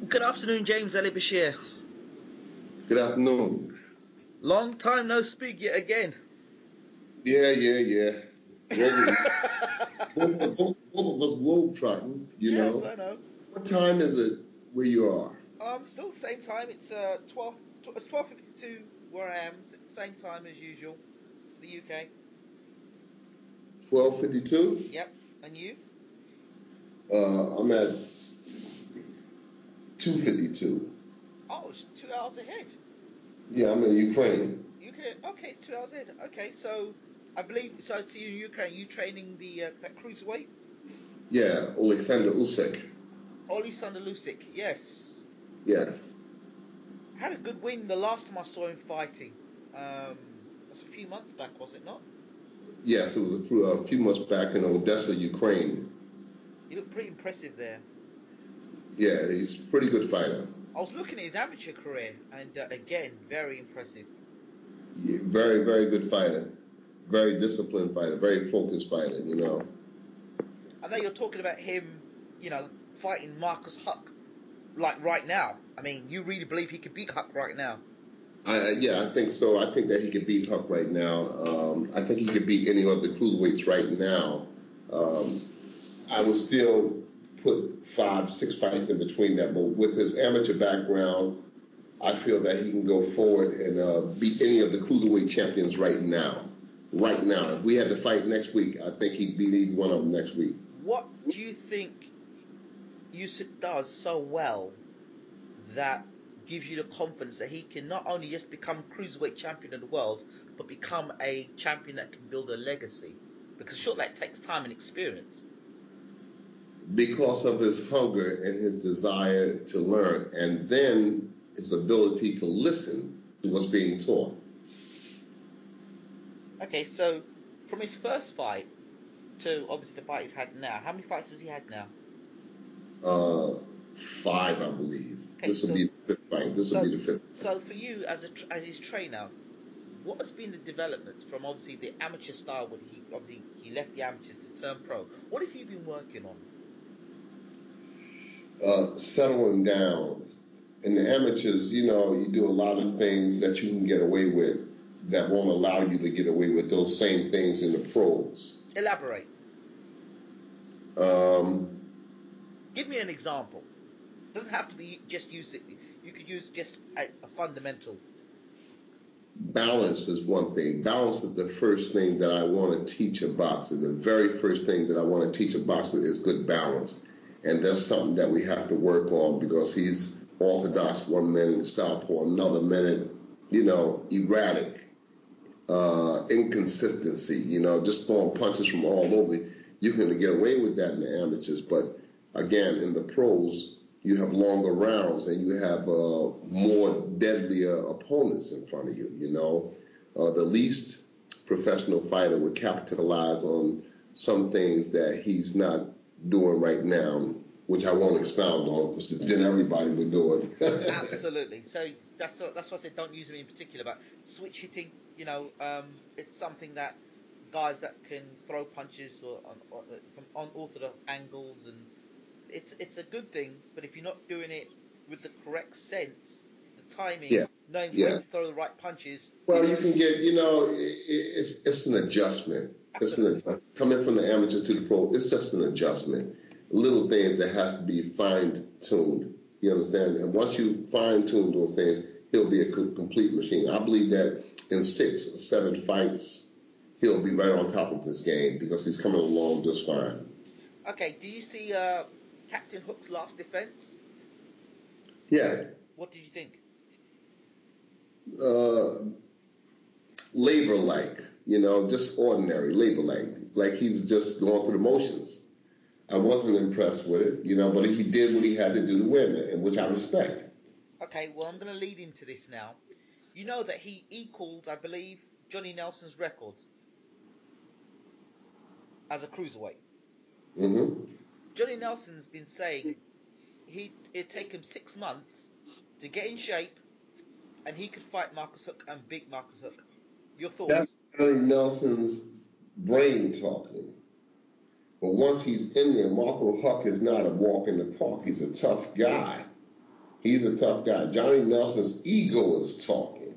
Good afternoon, James Ali Bashir. Good afternoon. Long time no speak yet again. Yeah. Both of us globe trotting, Yes, I know. What time is it where you are? Still the same time. It's 12:52 where I am. So it's the same time as usual for the UK. 12:52. Yep. And you? I'm at 2:52. Oh, it's 2 hours ahead. Yeah, I'm in Ukraine. UK. Okay, it's 2 hours ahead. Okay, so I believe so. I see you in Ukraine. You training that cruiserweight? Yeah, Alexander Usyk. Alexander Usyk. Yes. Yes. Had a good win the last time I saw him fighting. It was a few months back, was it not? Yes, it was a few months back in Odessa, Ukraine. He looked pretty impressive there. Yeah, he's a pretty good fighter. I was looking at his amateur career, and again, very impressive. Yeah, very, very good fighter. Very disciplined fighter. Very focused fighter, I know you're talking about him, fighting Marcus Huck, like right now. I mean, you really believe he could beat Huck right now? Yeah, I think so. I think that he could beat Huck right now. I think he could beat any of the cruiserweights right now. I would still put 5, 6 fights in between that, but with his amateur background, I feel that he can go forward and beat any of the cruiserweight champions right now. Right now, if we had to fight next week, I think he'd beat either one of them next week. What do you think Usyk does so well that gives you the confidence that he can not only just become cruiserweight champion of the world, but become a champion that can build a legacy? Because sure, that takes time and experience. Because of his hunger and his desire to learn, and then his ability to listen to what's being taught. Okay, so from his first fight to obviously the fight he's had now, how many fights has he had now? 5, I believe. Okay, This will be the 5th fight. This will be the 5th. So for you, as his trainer, what has been the developments from obviously the amateur style when he left the amateurs to turn pro? What have you been working on? Settling down. In the amateurs, you do a lot of things that you can get away with that won't allow you to get away with those same things in the pros. Elaborate. Give me an example. Doesn't have to be just use it. You could use just a fundamental. Balance is one thing. Balance is the first thing that I want to teach a boxer. The very first thing that I want to teach a boxer is good balance. And that's something that we have to work on because he's orthodox one minute, southpaw another minute, erratic, inconsistency, just throwing punches from all over. You can get away with that in the amateurs, but again, in the pros, you have longer rounds and you have more deadlier opponents in front of you, The least professional fighter would capitalize on some things that he's not doing right now, which I won't expound on because then everybody would do it. Absolutely. So that's why I said don't use him in particular. But switch hitting, it's something that guys that can throw punches from unorthodox angles, and it's a good thing. But if you're not doing it with the correct sense, the timing, knowing when to throw the right punches. Well, you can get, it's an adjustment. It's an adjustment. Coming from the amateur to the pro, it's just an adjustment. Little things that has to be fine-tuned. You understand? And once you fine-tune those things, he'll be a complete machine. I believe that in 6 or 7 fights, he'll be right on top of his game because he's coming along just fine. Okay, do you see Captain Hook's last defense? Yeah. What did you think? Labor-like, just ordinary, labor-like. Like he was just going through the motions. I wasn't impressed with it, but he did what he had to do to win it, which I respect. Okay, well, I'm going to lead into this now. You know that he equaled, I believe, Johnny Nelson's record as a cruiserweight. Mm-hmm. Johnny Nelson's been saying it'd take him 6 months to get in shape, and he could fight Marcus Huck and beat Marcus Huck. Your thoughts? That's Johnny Nelson's brain talking. But once he's in there, Marco Huck is not a walk in the park. He's a tough guy. He's a tough guy. Johnny Nelson's ego is talking.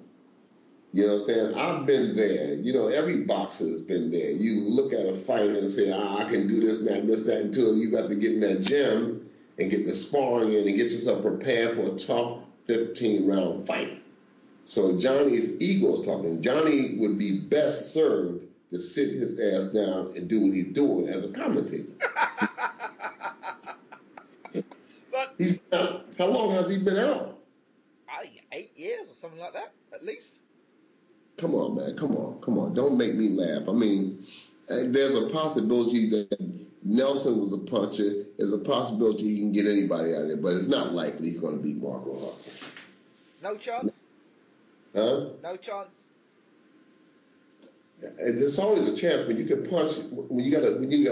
You know what I'm saying? I've been there. You know, every boxer has been there. You look at a fighter and say, I can do this, that, until you got to get in that gym and get the sparring in and get yourself prepared for a tough 15-round fight. So Johnny's ego is talking. Johnny would be best served to sit his ass down and do what he's doing as a commentator. But He's out. How long has he been out? 8 years or something like that, at least. Come on, man. Come on. Don't make me laugh. I mean, there's a possibility that Nelson was a puncher. There's a possibility he can get anybody out of there, but it's not likely he's going to beat Marco Huck. No chance? Huh? No chance? There's always a chance when you can punch. When you got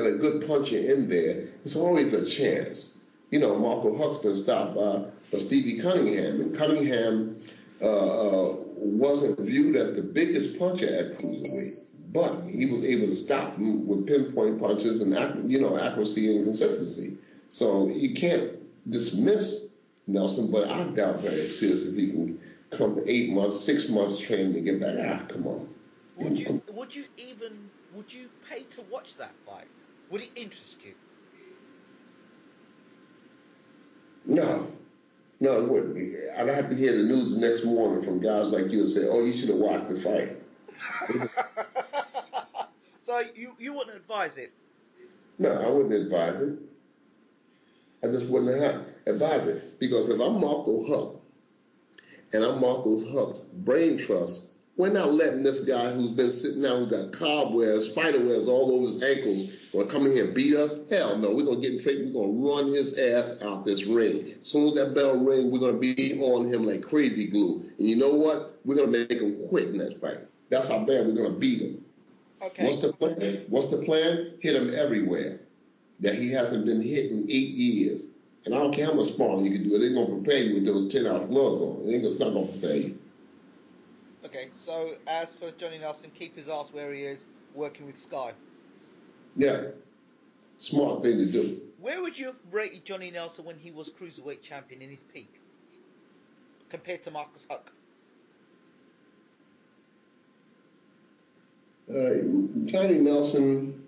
a good puncher in there, there's always a chance. You know, Marco Huck's been stopped by Stevie Cunningham, and Cunningham wasn't viewed as the biggest puncher at cruiserweight, but he was able to stop him with pinpoint punches and accuracy and consistency. So you can't dismiss Nelson, but I doubt very seriously if he can come 8 months, 6 months training to get back. Come on. Would you pay to watch that fight? Would it interest you? No, it wouldn't. I'd have to hear the news the next morning from guys like you and say, "Oh, you should have watched the fight." So you wouldn't advise it? No, I wouldn't advise it. I just wouldn't advise it, because if I'm Marco Huck and I'm Marco Huck's brain trust, we're not letting this guy who's been sitting down, who's got cobwebs, spider webs all over his ankles, going to come in here and beat us. Hell no, we're going to get in trouble. We're going to run his ass out this ring. As soon as that bell rings, we're going to be on him like crazy glue. And you know what? We're going to make him quit in that fight. That's how bad we're going to beat him. Okay. What's the plan? Hit him everywhere that he hasn't been hit in 8 years. And I don't care how much sparring you can do. They're going to prepare you with those 10-ounce gloves on. It's not going to prepare you. Okay, so as for Johnny Nelson, keep his ass where he is, working with Sky. Yeah, smart thing to do. Where would you have rated Johnny Nelson when he was cruiserweight champion in his peak, compared to Marcus Huck? Johnny Nelson,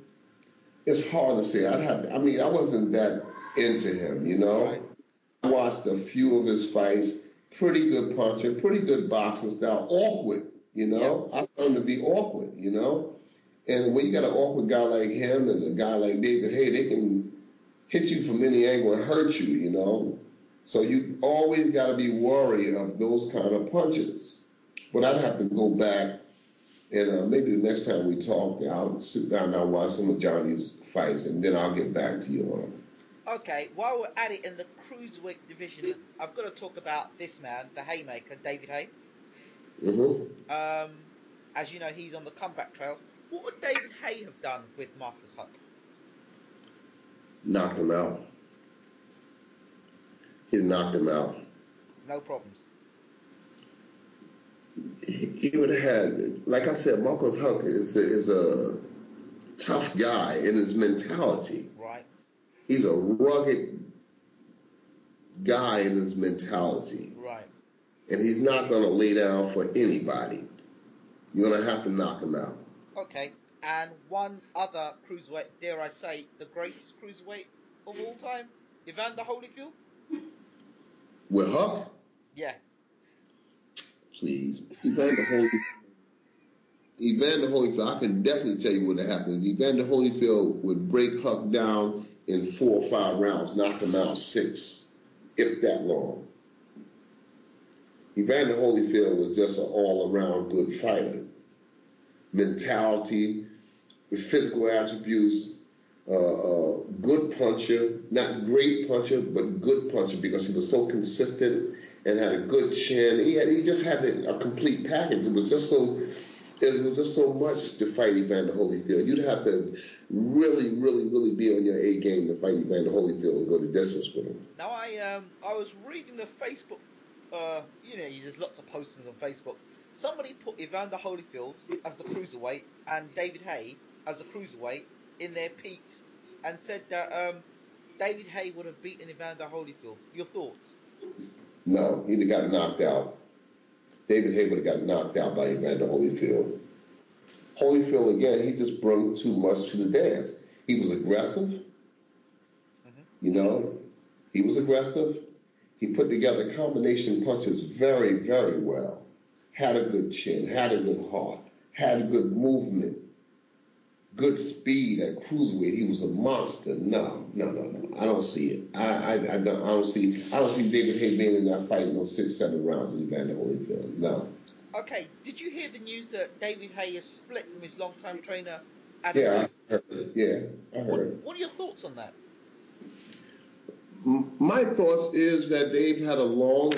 it's hard to say. I wasn't that into him, you know. Right. I watched a few of his fights. Pretty good puncher, pretty good boxing style. Awkward, you know. Yeah. I found him to be awkward, you know. And when you got an awkward guy like him and a guy like David Haye, they can hit you from any angle and hurt you, you know. So you always got to be wary of those kind of punches. But I'd have to go back and maybe the next time we talk, I'll sit down and I'll watch some of Johnny's fights, and then I'll get back to you on them. Okay, while we're at it in the cruiserweight division, I've got to talk about this man, the Haymaker, David Haye. Mm-hmm. As you know, he's on the comeback trail. What would David Haye have done with Marcus Huck? Knocked him out. He knocked him out. No problems. He would have had, like I said, Marcus Huck is a tough guy in his mentality. Right. He's a rugged guy in his mentality. Right. And he's not going to lay down for anybody. You're going to have to knock him out. Okay. And one other cruiserweight, dare I say, the greatest cruiserweight of all time, Evander Holyfield? With Huck? Yeah. Please. Evander Holyfield, I can definitely tell you what would happen. Evander Holyfield would break Huck down in 4 or 5 rounds, knock him out 6, if that long. Evander Holyfield was just an all-around good fighter. Mentality, with physical attributes, good puncher, not great puncher, but good puncher, because he was so consistent and had a good chin. He just had a complete package. It was just so much to fight Evander Holyfield. You'd have to really, really, really be on your A game to fight Evander Holyfield and go the distance with him. Now I was reading the Facebook. There's lots of postings on Facebook. Somebody put Evander Holyfield as the cruiserweight and David Haye as the cruiserweight in their peaks, and said that David Haye would have beaten Evander Holyfield. Your thoughts? No, he'd have got knocked out. David Haye would have got knocked out by Evander Holyfield. Holyfield, again, he just brought too much to the dance. He was aggressive. You know, he was aggressive. He put together combination punches very, very well. Had a good chin, had a good heart, had a good movement, good speed at cruiserweight. He was a monster. No. I don't see it. I don't see David Haye being in that fight in those 6-7 rounds with Evander Holyfield. No. Okay, did you hear the news that David Haye is split from his longtime trainer, Adam Booth? I heard. Yeah, I heard. What are your thoughts on that? My thoughts is that they've had a long,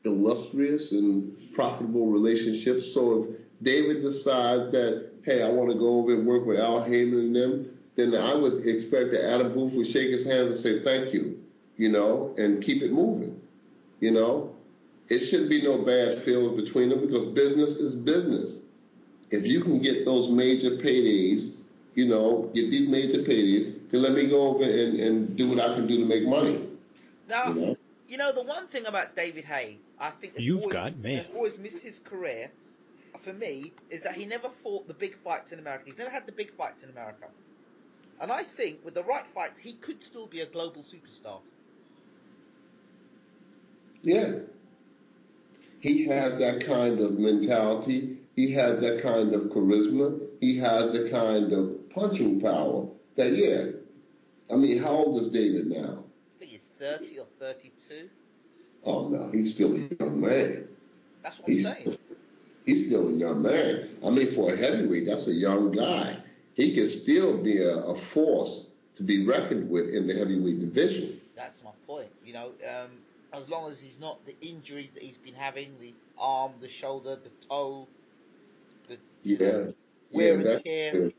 illustrious and profitable relationship. So if David decides that, hey, I want to go over and work with Al Heyman and them, then I would expect that Adam Booth would shake his hand and say thank you, and keep it moving, It shouldn't be no bad feelings between them because business is business. If you can get those major paydays, get these major paydays, then let me go over and do what I can do to make money. Now, the one thing about David Haye, I think has always missed his career, for me, is that he never fought the big fights in America. He's never had the big fights in America. And I think with the right fights, he could still be a global superstar. Yeah. He has that kind of mentality. He has that kind of charisma. He has the kind of punching power that, I mean, how old is David now? I think he's 30 or 32. Oh, no, he's still a young man. That's what I'm saying. He's still a young man. I mean, for a heavyweight, that's a young guy. He can still be a force to be reckoned with in the heavyweight division. That's my point. As long as he's not the injuries that he's been having, the arm, the shoulder, the toe, wear and tear.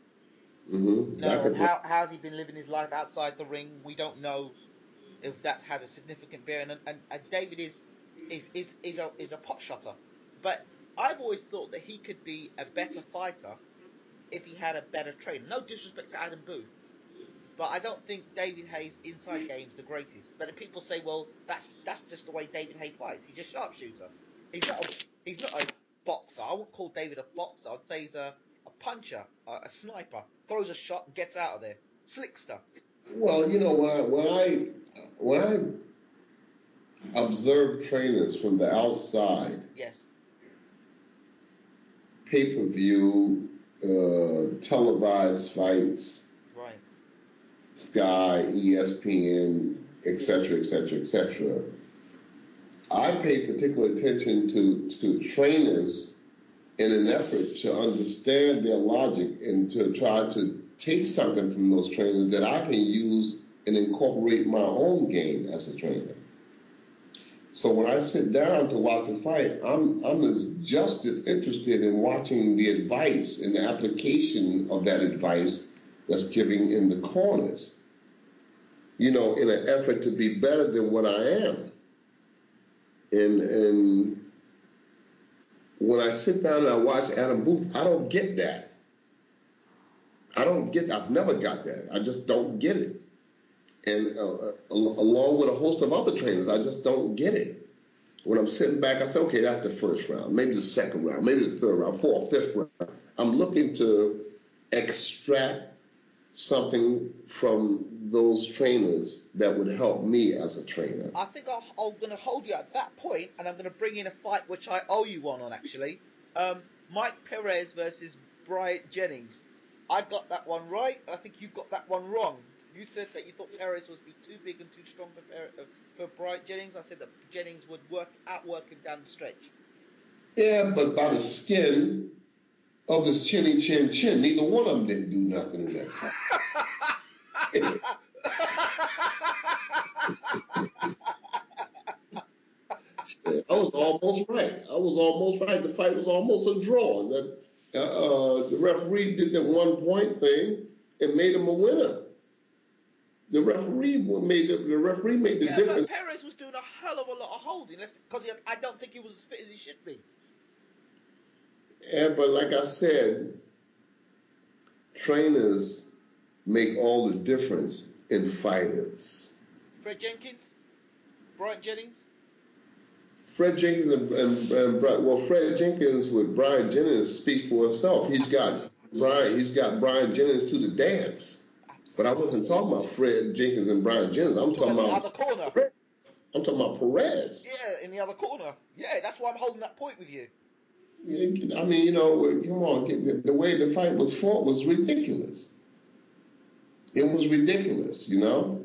How's he been living his life outside the ring? We don't know if that's had a significant bearing. And David is a pot shotter, but I've always thought that he could be a better fighter if he had a better trainer. No disrespect to Adam Booth, but I don't think David Haye's inside game is the greatest. But people say, well, that's just the way David Haye fights. He's a sharpshooter. He's not a boxer. I wouldn't call David a boxer. I'd say he's a puncher, a sniper. Throws a shot and gets out of there. Slickster. Well, when I observe trainers from the outside, yes, pay-per-view, televised fights, right, Sky, ESPN, etc., I pay particular attention to trainers in an effort to understand their logic and to try to take something from those trainers that I can use and incorporate my own game as a trainer. So when I sit down to watch a fight, I'm just as interested in watching the advice and the application of that advice that's given in the corners, in an effort to be better than what I am. And when I sit down and I watch Adam Booth, I don't get that. I've never got that. I just don't get it. And along with a host of other trainers, I just don't get it. When I'm sitting back, I say, okay, that's the first round, maybe the second round, maybe the third round, fourth, fifth round. I'm looking to extract something from those trainers that would help me as a trainer. I think I'm going to hold you at that point, and I'm going to bring in a fight which I owe you one on, actually. Mike Perez versus Bryant Jennings. I got that one right. I think you've got that one wrong. You said that you thought Perez would be too big and too strong for Bryant Jennings. I said that Jennings would outwork him down the stretch. Yeah, but by the skin of his chinny chin, neither one of them didn't do nothing in that fight. I was almost right. The fight was almost a draw. The referee did the 1 point thing and made him a winner. The referee made the difference. But Perez was doing a hell of a lot of holding because I don't think he was as fit as he should be. Yeah, but like I said, trainers make all the difference in fighters. Fred Jenkins? Brian Jennings? Fred Jenkins and Fred Jenkins with Brian Jennings speak for itself. He's got Brian Jennings to the dance. Absolutely. But I wasn't talking about Fred Jenkins and Brian Jennings. I'm talking about the other corner. I'm talking about Perez. Yeah, in the other corner. Yeah, that's why I'm holding that point with you. I mean, you know, come on. The way the fight was fought was ridiculous. It was ridiculous, you know.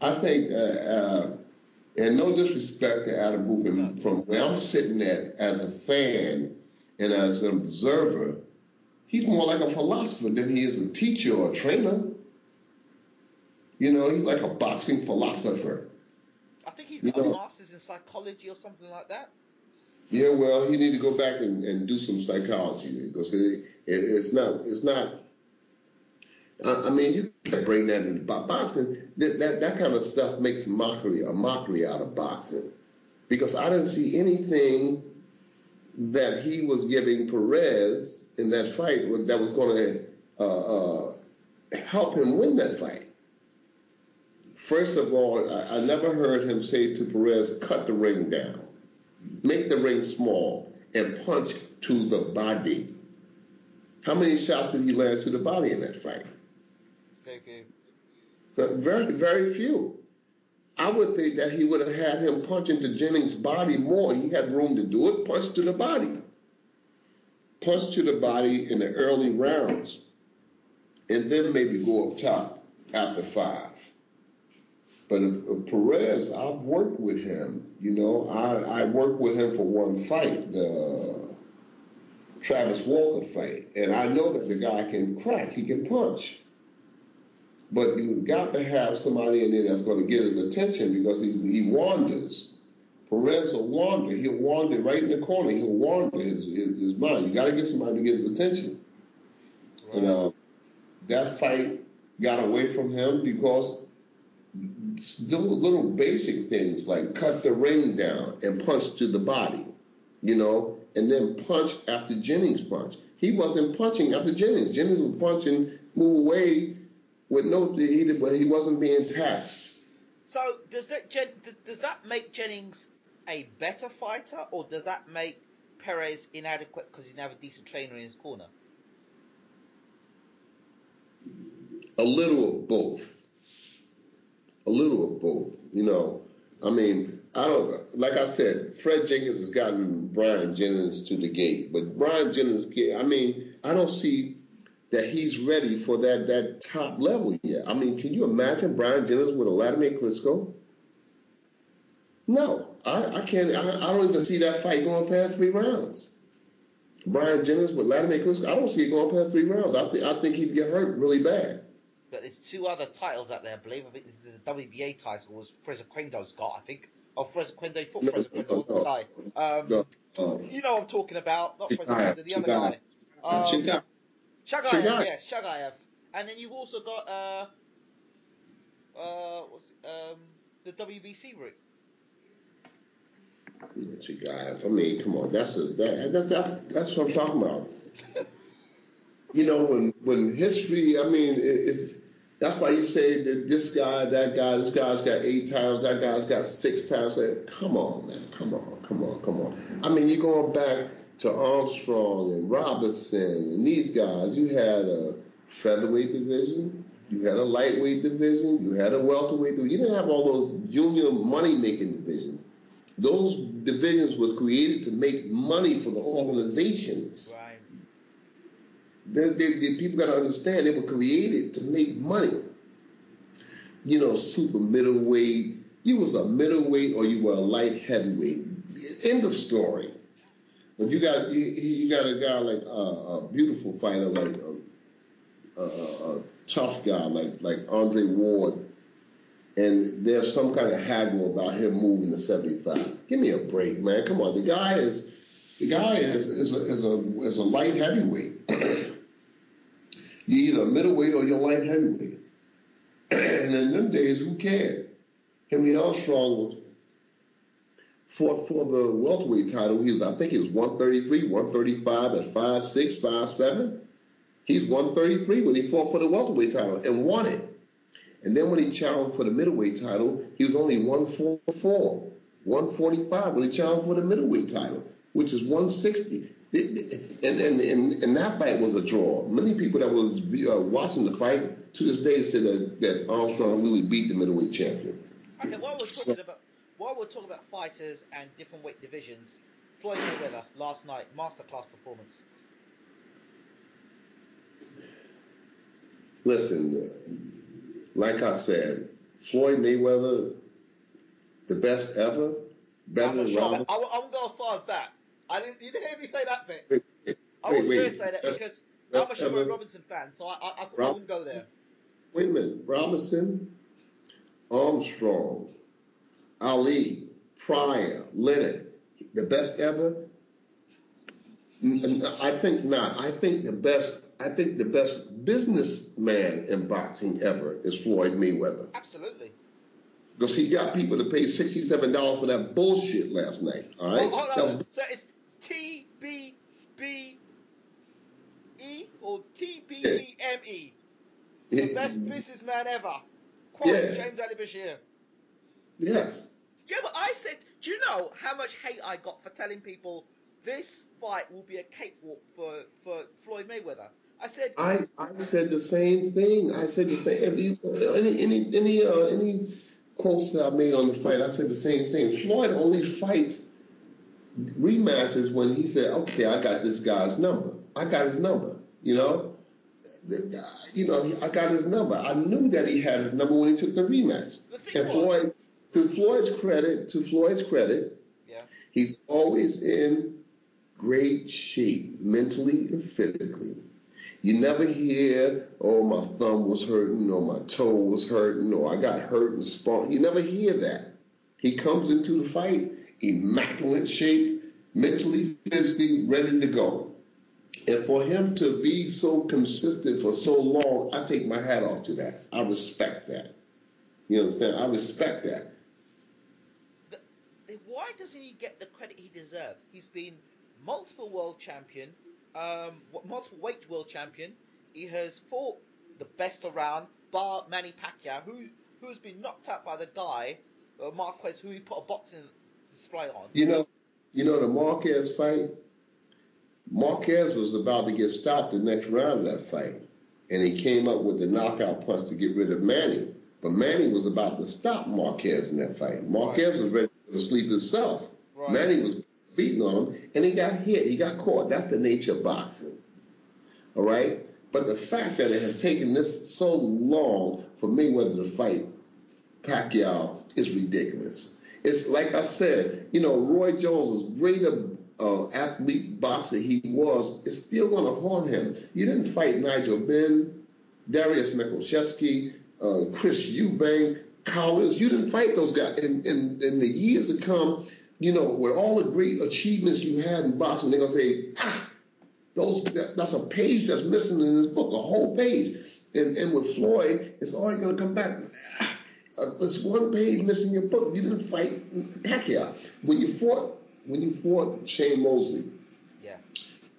I think, and no disrespect to Adam Booth, and from where I'm sitting at as a fan and as an observer, he's more like a philosopher than he is a teacher or a trainer. You know, he's like a boxing philosopher. I think he's got a master's in psychology or something like that. Yeah, well, he need to go back and do some psychology because it's not. I mean, you can't bring that into boxing. That kind of stuff makes a mockery out of boxing, because I didn't see anything that he was giving Perez in that fight that was going to help him win that fight. First of all, I never heard him say to Perez, cut the ring down, make the ring small, and punch to the body. How many shots did he land to the body in that fight? Very few. Very, very few. I would think that he would have had him punch into Jennings' body more. He had room to do it. Punch to the body. Punch to the body in the early rounds, and then maybe go up top after 5. But Perez, I've worked with him. You know, I worked with him for one fight, the Travis Walker fight. And I know that the guy can crack. He can punch. But you've got to have somebody in there that's going to get his attention, because he wanders. Perez will wander. He'll wander right in the corner. He'll wander his mind. You got to get somebody to get his attention. Right. And that fight got away from him because little basic things like cut the ring down and punch to the body, you know, and then punch after Jennings punch. He wasn't punching after Jennings. Jennings was punching, move away with he wasn't being taxed. So does that make Jennings a better fighter, or does that make Perez inadequate because he didn't have a decent trainer in his corner? A little of both. A little of both, you know. I mean, like I said, Fred Jenkins has gotten Brian Jennings to the gate, but Brian Jennings, I mean, I don't see that he's ready for that top level yet. I mean, can you imagine Brian Jennings with a Vladimir Klitschko? No, I can't. I don't even see that fight going past 3 rounds. Brian Jennings with Vladimir Klitschko, I don't see it going past 3 rounds. I think he'd get hurt really bad. But there's 2 other titles out there, I believe. I think there's a WBA title was Frezequendo's got, I think. Oh, Frezequendo fought Frezequendo, what's the guy? You know what I'm talking about, not Frezequendo, the other guy. Shagayev, yes, Shagayev. And then you've also got the WBC route. Shagayev. I mean, come on, that's what I'm talking about. You know, when history, I mean, that's why you say that this guy's got 8 times, that guy's got 6 times. Come on, man, come on. I mean, you're going back to Armstrong and Robertson and these guys. You had a featherweight division, you had a lightweight division, you had a welterweight division. You didn't have all those junior money-making divisions. Those divisions was created to make money for the organizations. Right. The people got to understand they were created to make money. You know, super middleweight. You was a middleweight or you were a light heavyweight. End of story. But you got a guy like a beautiful fighter, like a tough guy like Andre Ward, and there's some kind of haggle about him moving to 75. Give me a break, man. Come on, the guy is a light heavyweight. You're either a middleweight or you're light heavyweight. And in them days, who cared? Henry Armstrong fought for the welterweight title. I think he was 133, 135 at 5'6", 5'7". He's 133 when he fought for the welterweight title and won it. And then when he challenged for the middleweight title, he was only 144, 145 when he challenged for the middleweight title, which is 160. And that fight was a draw. Many people that was watching the fight to this day said that Armstrong really beat the middleweight champion. Okay, while we're talking about fighters and different weight divisions, Floyd Mayweather last night, masterclass performance. Listen, like I said, Floyd Mayweather, the best ever, better than Robinson. I won't go as far as that. You didn't hear me say that bit. I was going to say that because I'm a Sugar Robinson fan, so I wouldn't go there. Wait a minute. Robinson, Armstrong, Ali, Pryor, Leonard, the best ever? I think not. I think the best businessman in boxing ever is Floyd Mayweather. Absolutely. Because he got people to pay $67 for that bullshit last night. All right. Oh, hold on. So it's TBBE or TBEME. The best businessman ever. Quote James Ali Bashir. Yes. Yeah, but I said, do you know how much hate I got for telling people this fight will be a cakewalk for Floyd Mayweather? I said I said the same thing. I said the same. Any quotes that I made on the fight, I said the same thing. Floyd only fights rematches when he said, "Okay, I got this guy's number. I got his number." I got his number. I knew that he had his number when he took the rematch. And Floyd, to Floyd's credit, yeah, he's always in great shape, mentally and physically. You never hear, "Oh, my thumb was hurting," or "My toe was hurting," or "I got hurt in sparring." You never hear that. He comes into the fight immaculate shape, mentally, physically, ready to go. And for him to be so consistent for so long, I take my hat off to that. I respect that. You understand? I respect that. Why doesn't he get the credit he deserved? He's been multiple world champion, multiple weight world champion. He has fought the best around, bar Manny Pacquiao, who's been knocked out by the guy, Marquez, who he put a boxing display on. You know the Marquez fight? Marquez was about to get stopped the next round of that fight. And he came up with the knockout punch to get rid of Manny. But Manny was about to stop Marquez in that fight. Marquez was ready to sleep himself. Right. Manny was beating on him, and he got hit. He got caught. That's the nature of boxing. All right? But the fact that it has taken this so long for Mayweather to fight Pacquiao is ridiculous. It's like I said, Roy Jones, as great a athlete boxer he was, is still going to haunt him. You didn't fight Nigel Benn, Darius Mikushevsky, Chris Eubank, Collins. You didn't fight those guys. In the years to come, with all the great achievements you had in boxing, they're going to say, that's a page that's missing in this book, a whole page. And with Floyd, it's always going to come back. There's one page missing in your book. You didn't fight Pacquiao. When you fought Shane Mosley, yeah,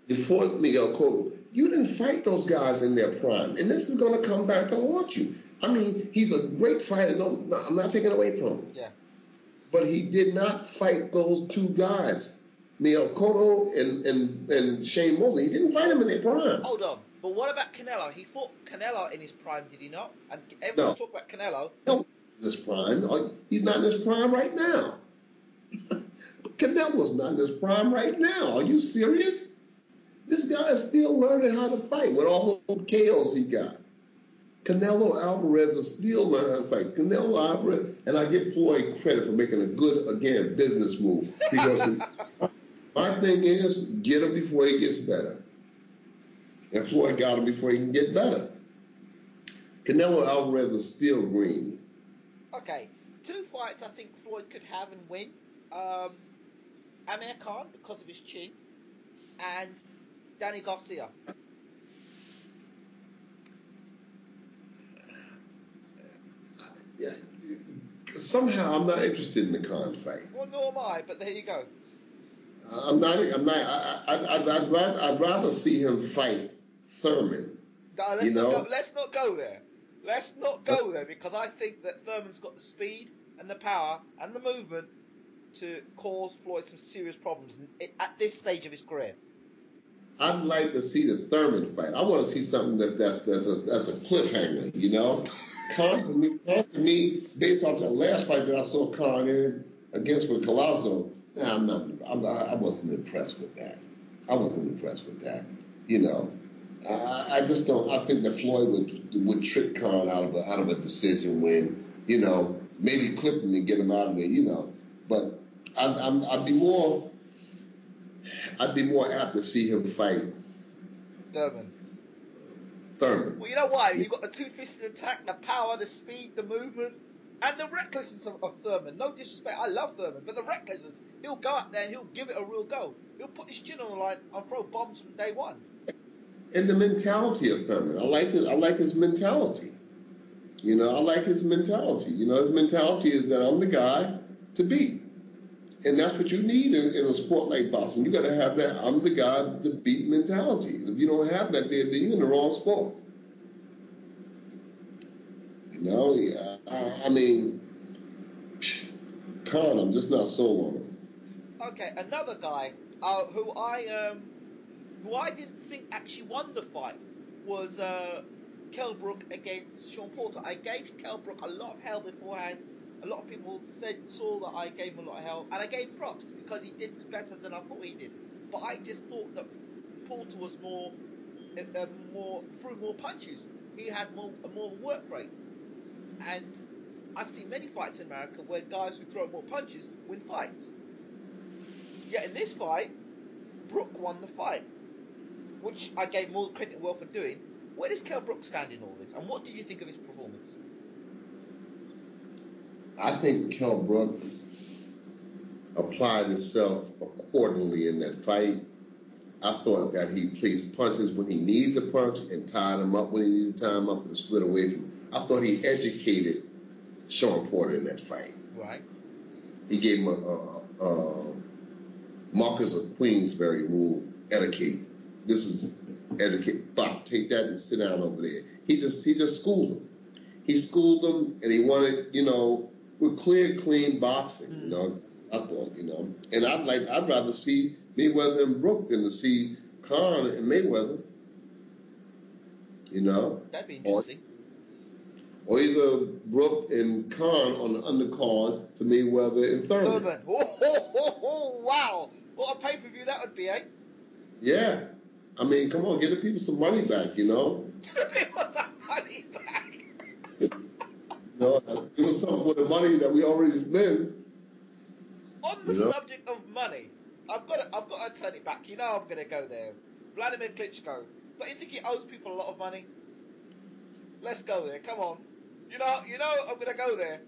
you fought Miguel Cotto, you didn't fight those guys in their prime. And this is going to come back to haunt you. I mean, he's a great fighter. No, I'm not taking away from him. Yeah. But he did not fight those two guys, Miguel Cotto and Shane Mosley. He didn't fight them in their prime. Hold on. But what about Canelo? He fought Canelo in his prime, did he not? And everyone's talking about Canelo. No, in his prime. He's not in his prime right now. Canelo's not in his prime right now. Are you serious? This guy is still learning how to fight with all the KOs he got. Canelo Alvarez is still learning how to fight. Canelo Alvarez, and I give Floyd credit for making a good, again, business move. Because my thing is, get him before he gets better. And Floyd got him before he can get better. Canelo Alvarez is still green. Okay, 2 fights I think Floyd could have and win. Amir Khan, because of his chin, and Danny Garcia. Yeah, somehow I'm not interested in the Khan fight. Well, nor am I, but there you go. I'd rather see him fight Thurman No, You know, let's not go there. Let's not go there because I think that Thurman's got the speed and the power and the movement to cause Floyd some serious problems at this stage of his career. I'd like to see the Thurman fight. I want to see something that's a cliffhanger. You know, Khan to me, based off the last fight that I saw Khan in against with Collazo, I wasn't impressed with that. You know, I just don't. I think that Floyd would trick Khan out of a decision win. You know, maybe clip him and get him out of there. You know, but I'd be more apt to see him fight Thurman. Well, you know why? You've got the two-fisted attack, the power, the speed, the movement, and the recklessness of Thurman. No disrespect, I love Thurman, but the recklessness, he'll go out there and he'll give it a real go. He'll put his chin on the line and throw bombs from day one. And the mentality of Thurman, I like his mentality. You know, I like his mentality. You know, his mentality is that I'm the guy to beat. And that's what you need in a sport like boxing. You got to have that I'm the guy to beat mentality. If you don't have that, then you're in the wrong sport. You know, I mean, Khan, I'm just not sold on him. Okay, another guy who I didn't think actually won the fight was Kell Brook against Sean Porter. I gave Kell Brook a lot of hell beforehand. A lot of people saw that I gave him a lot of hell, and I gave props because he did better than I thought he did. But I just thought that Porter was threw more punches. He had more work rate, and I've seen many fights in America where guys who throw more punches win fights. Yet in this fight, Brook won the fight, which I gave more credit for doing. Where does Kell Brook stand in all this, and what do you think of his performance? I think Kell Brook applied himself accordingly in that fight. I thought that he placed punches when he needed to punch and tied him up when he needed to tie him up and split away from him. I thought he educated Sean Porter in that fight. Right. He gave him a Marcus of Queensberry rule, etiquette. This is etiquette. Fuck, take that and sit down over there. He just schooled him. He schooled him, and he wanted, you know, with clear, clean boxing. You know, I thought, you know, and I'd rather see Mayweather and Brook than to see Khan and Mayweather. You know, that'd be interesting. Or either Brook and Khan on the undercard to Mayweather and Thurman. Oh, wow! What a pay-per-view that would be, eh? Yeah, I mean, come on, get the people some money back. You know. Get the people some money back. No, it was something with the money that we already spent. On the subject of money, I've got to turn it back. You know I'm going to go there. Vladimir Klitschko. Don't you think he owes people a lot of money? Let's go there. Come on. You know I'm going to go there.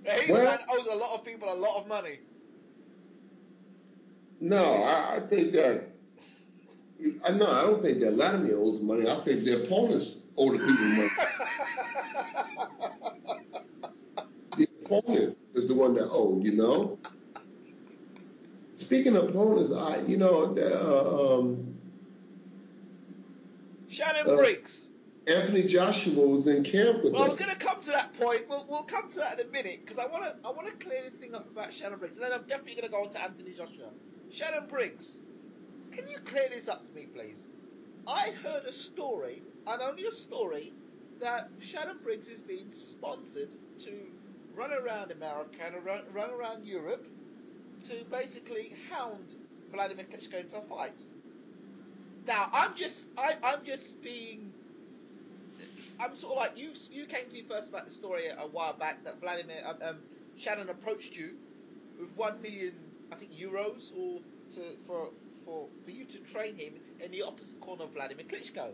Yeah, he's a man owes a lot of people a lot of money. No, I think that. I don't think that Vladimir owes money. I think their opponents owe the people money. The opponents is the one that owed, you know. Speaking of opponents, Shannon Briggs. Anthony Joshua was in camp with us. Well, I was going to come to that point. We'll come to that in a minute because I want to clear this thing up about Shannon Briggs, and then I'm definitely going to go on to Anthony Joshua. Shannon Briggs, can you clear this up for me, please? I heard a story, and only a story, that Shannon Briggs is being sponsored to run around America and run around Europe to basically hound Vladimir Klitschko into a fight. Now, I'm sort of like you came to me first about the story a while back that Shannon approached you with 1 million, I think, euros for you to train him in the opposite corner of Vladimir Klitschko.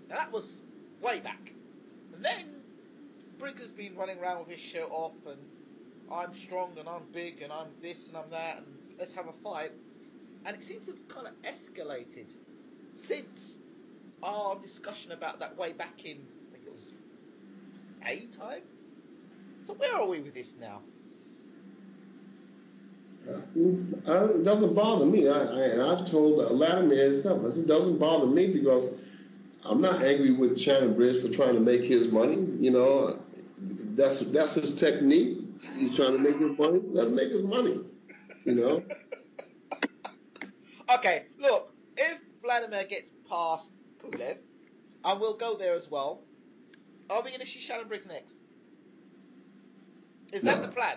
Now that was way back. And then Briggs has been running around with his shirt off and I'm strong and I'm big and I'm this and I'm that and let's have a fight. And it seems to have kind of escalated since our discussion about that way back in, I think it was May time. So where are we with this now? It doesn't bother me. I've told Vladimir himself, it doesn't bother me because I'm not angry with Shannon Briggs for trying to make his money. You know, that's his technique. He's trying to make his money. Let him make his money. You know. Okay, look, if Vladimir gets past Pulev, and we'll go there as well, are we going to see Shannon Briggs next? Is that the plan?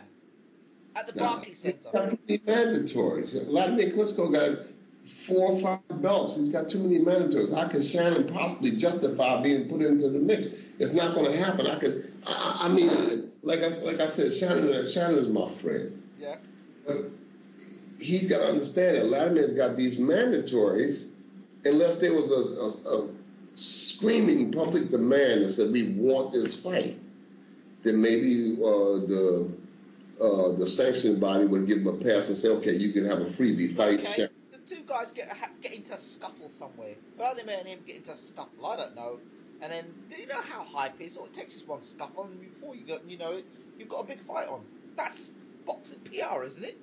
At the Barclays Center? Mandatories. Vladimir Klitschko got 4 or 5 belts. He's got too many mandatories. How can Shannon possibly justify being put into the mix? It's not going to happen. I mean, like I said, Shannon is my friend. Yeah. But he's got to understand that Vladimir's got these mandatories. Unless there was a screaming public demand that said we want this fight, then maybe the sanctioning body would give him a pass and say, okay, you can have a freebie fight. Okay. The two guys get into a scuffle somewhere. Vladimir and him get into a scuffle. I don't know. And then, you know how hype is? All it takes is one scuffle, and before you've got a big fight on. That's boxing PR, isn't it?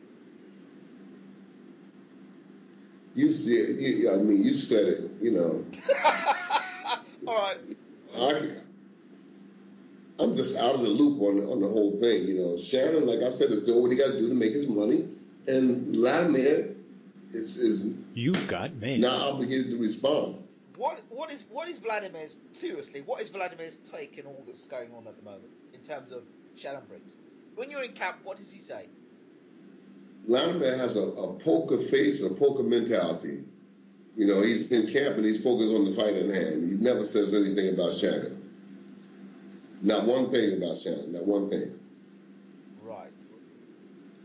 You see it. You said it. You know. All right. I'm just out of the loop on the whole thing. You know, Shannon, like I said, is doing what he got to do to make his money, and Vladimir is You've got mail. not obligated to respond. What is Vladimir's take in all that's going on at the moment in terms of Shannon Briggs? When you're in camp, what does he say? Vladimir has a poker face, a poker mentality. You know, he's in camp and he's focused on the fight at hand. He never says anything about Shannon. Not one thing about Shannon. Not one thing. Right.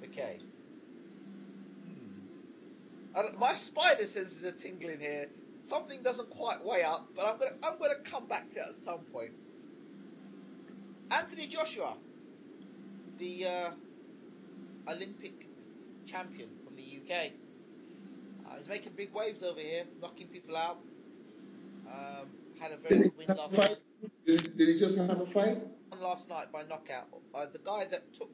Okay. My spider senses are tingling here. Something doesn't quite weigh up, but I'm gonna come back to it at some point. Anthony Joshua, the Olympic champion from the UK, he's making big waves over here, knocking people out. Had a very good win last night. Did he just have a fight? Last night by knockout. The guy that took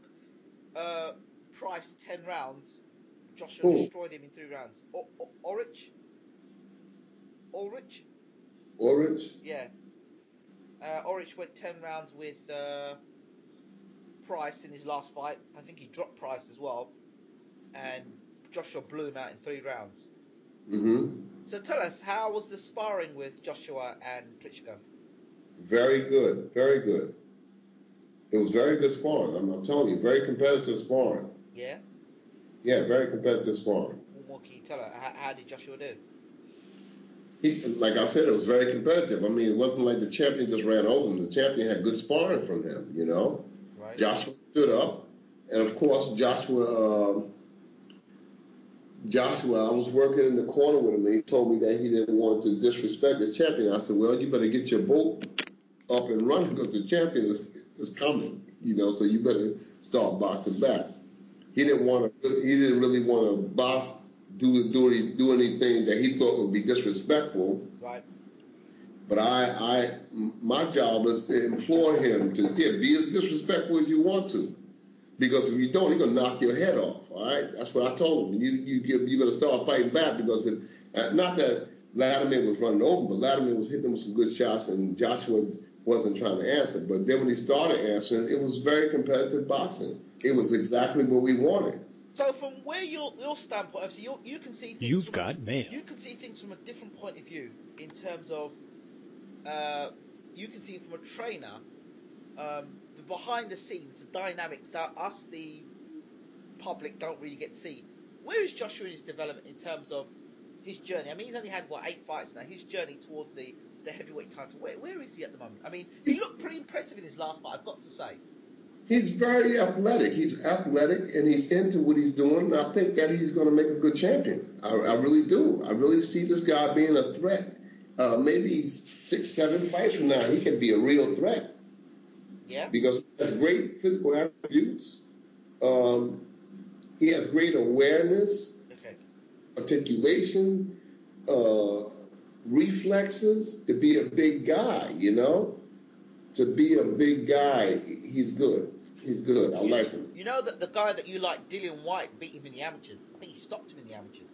Price 10 rounds, Joshua destroyed him in 3 rounds. Ulrich? Yeah. Ulrich went 10 rounds with Price in his last fight. I think he dropped Price as well. And Joshua blew him out in 3 rounds. Mm-hmm. So tell us, how was the sparring with Joshua and Klitschko? Very good. Very good. It was very good sparring. I'm telling you, very competitive sparring. Yeah? Yeah, very competitive sparring. What can you tell her? How did Joshua do? Like I said, it was very competitive. I mean, it wasn't like the champion just ran over him. The champion had good sparring from him, you know. Right. Joshua stood up. And, of course, Joshua, I was working in the corner with him, and he told me that he didn't want to disrespect the champion. I said, well, you better get your boat up and running because the champion is coming, you know, so you better start boxing back. He didn't really want to box, do anything that he thought would be disrespectful. Right. But my job is to implore him to be as disrespectful as you want to. Because if you don't, he's gonna knock your head off. All right, that's what I told him. You gotta start fighting back because not that Vladimir was running over, but Vladimir was hitting him with some good shots, and Joshua wasn't trying to answer. But then when he started answering, it was very competitive boxing. It was exactly what we wanted. So from where your standpoint, obviously you can see things. You've got mail. You can see things from a different point of view in terms of you can see from a trainer. The behind the scenes, the dynamics that us, the public, don't really get to see. Where is Joshua in his development in terms of his journey? I mean, he's only had, 8 fights now. His journey towards the heavyweight title. Where is he at the moment? I mean, he looked pretty impressive in his last fight, I've got to say. He's very athletic. He's athletic, and he's into what he's doing. And I think that he's going to make a good champion. I really do. I really see this guy being a threat. Maybe 6, 7 fights from now, he could be a real threat. Yeah. Because he has great physical attributes. He has great awareness, articulation, reflexes to be a big guy, you know? To be a big guy, he's good. He's good. I like him. You know that the guy that you like, Dillan Whyte, beat him in the amateurs. I think he stopped him in the amateurs.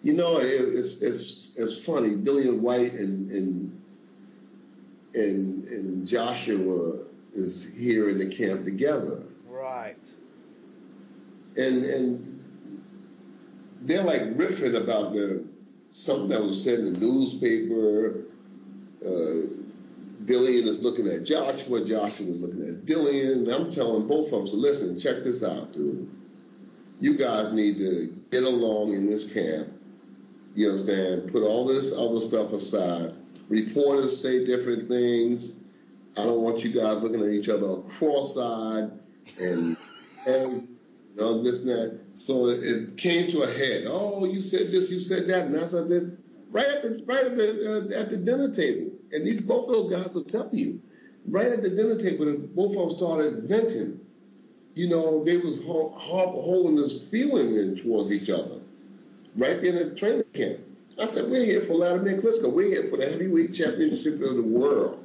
You know, it's funny. Dillian Whyte and Joshua is here in the camp together. Right. And they're like riffing about something that was said in the newspaper. Dillian is looking at Joshua is looking at Dillian. And I'm telling both of them, so listen, check this out, dude. You guys need to get along in this camp. You understand? Put all this other stuff aside. Reporters say different things. I don't want you guys looking at each other cross-eyed and this and that. So it came to a head. Oh, you said this, you said that, and that's what I did right at the dinner table. And both of those guys will tell you, right at the dinner table, both of them started venting. You know, they was holding this feeling in towards each other. Right there in the training camp. I said, we're here for Vladimir Klitschko. We're here for the heavyweight championship of the world.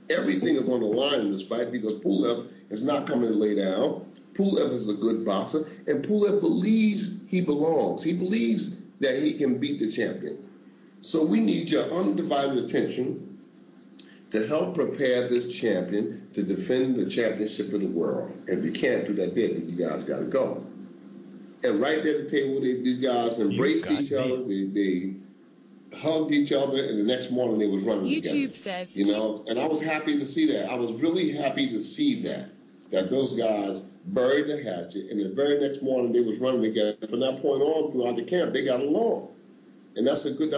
Everything is on the line in this fight because Pulev is not coming to lay down. Pulev is a good boxer, and Pulev believes he belongs. He believes that he can beat the champion. So we need your undivided attention to help prepare this champion to defend the championship of the world. And if you can't do that, then you guys got to go. And right there at the table, these guys embraced each other. They hugged each other, and the next morning they was running YouTube together. says, you know, and I was happy to see that. I was really happy to see that those guys buried the hatchet, and the very next morning they was running together. From that point on, throughout the camp, they got along, and that's a good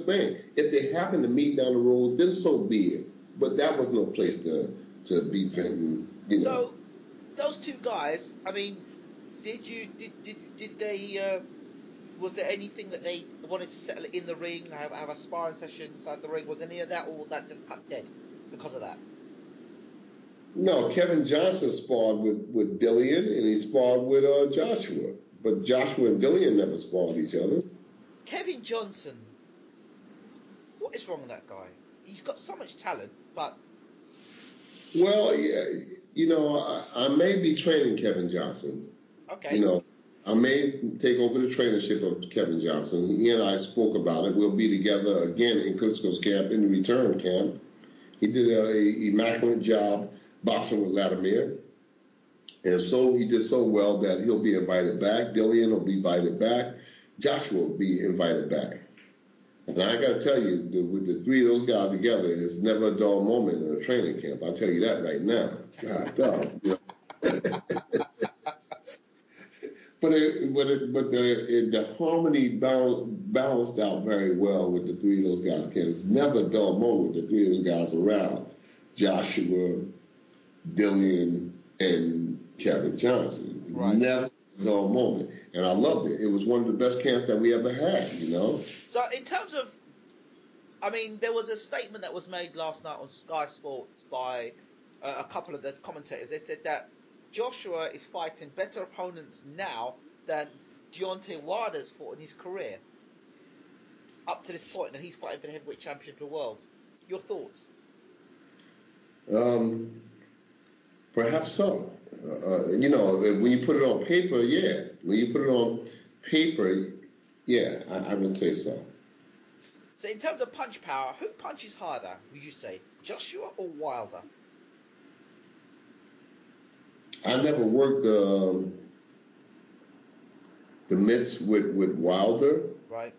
thing. If they happen to meet down the road, then so be it. But that was no place to be venting. You know. So those two guys, I mean. Did they? Was there anything that they wanted to settle in the ring, have a sparring session inside the ring? Was any of that, or was that just cut dead because of that? No, Kevin Johnson sparred with Dillian, and he sparred with Joshua. But Joshua and Dillian never sparred each other. Kevin Johnson, what is wrong with that guy? He's got so much talent, but. Well, yeah, you know, I may be training Kevin Johnson. Okay. You know, I may take over the trainership of Kevin Johnson. He and I spoke about it. We'll be together again in Klitschko's camp, in the return camp. He did an immaculate job boxing with Vladimir. And so he did so well that he'll be invited back. Dillian will be invited back. Joshua will be invited back. And I got to tell you, with the three of those guys together, it's never a dull moment in a training camp. I'll tell you that right now. God, dog. You know? But the harmony balanced out very well with the three of those guys. It's never a dull moment with the three of those guys around. Joshua, Dillian, and Kevin Johnson. Right. Never a dull moment. And I loved it. It was one of the best camps that we ever had, you know? So in terms of, I mean, there was a statement that was made last night on Sky Sports by a couple of the commentators. They said that Joshua is fighting better opponents now than Deontay Wilder's fought in his career up to this point, and he's fighting for the heavyweight championship of the world. Your thoughts? Perhaps so. You know, when you put it on paper, yeah. When you put it on paper, yeah, I would say so. So in terms of punch power, who punches harder, would you say? Joshua or Wilder? I never worked the mitts with Wilder. Right.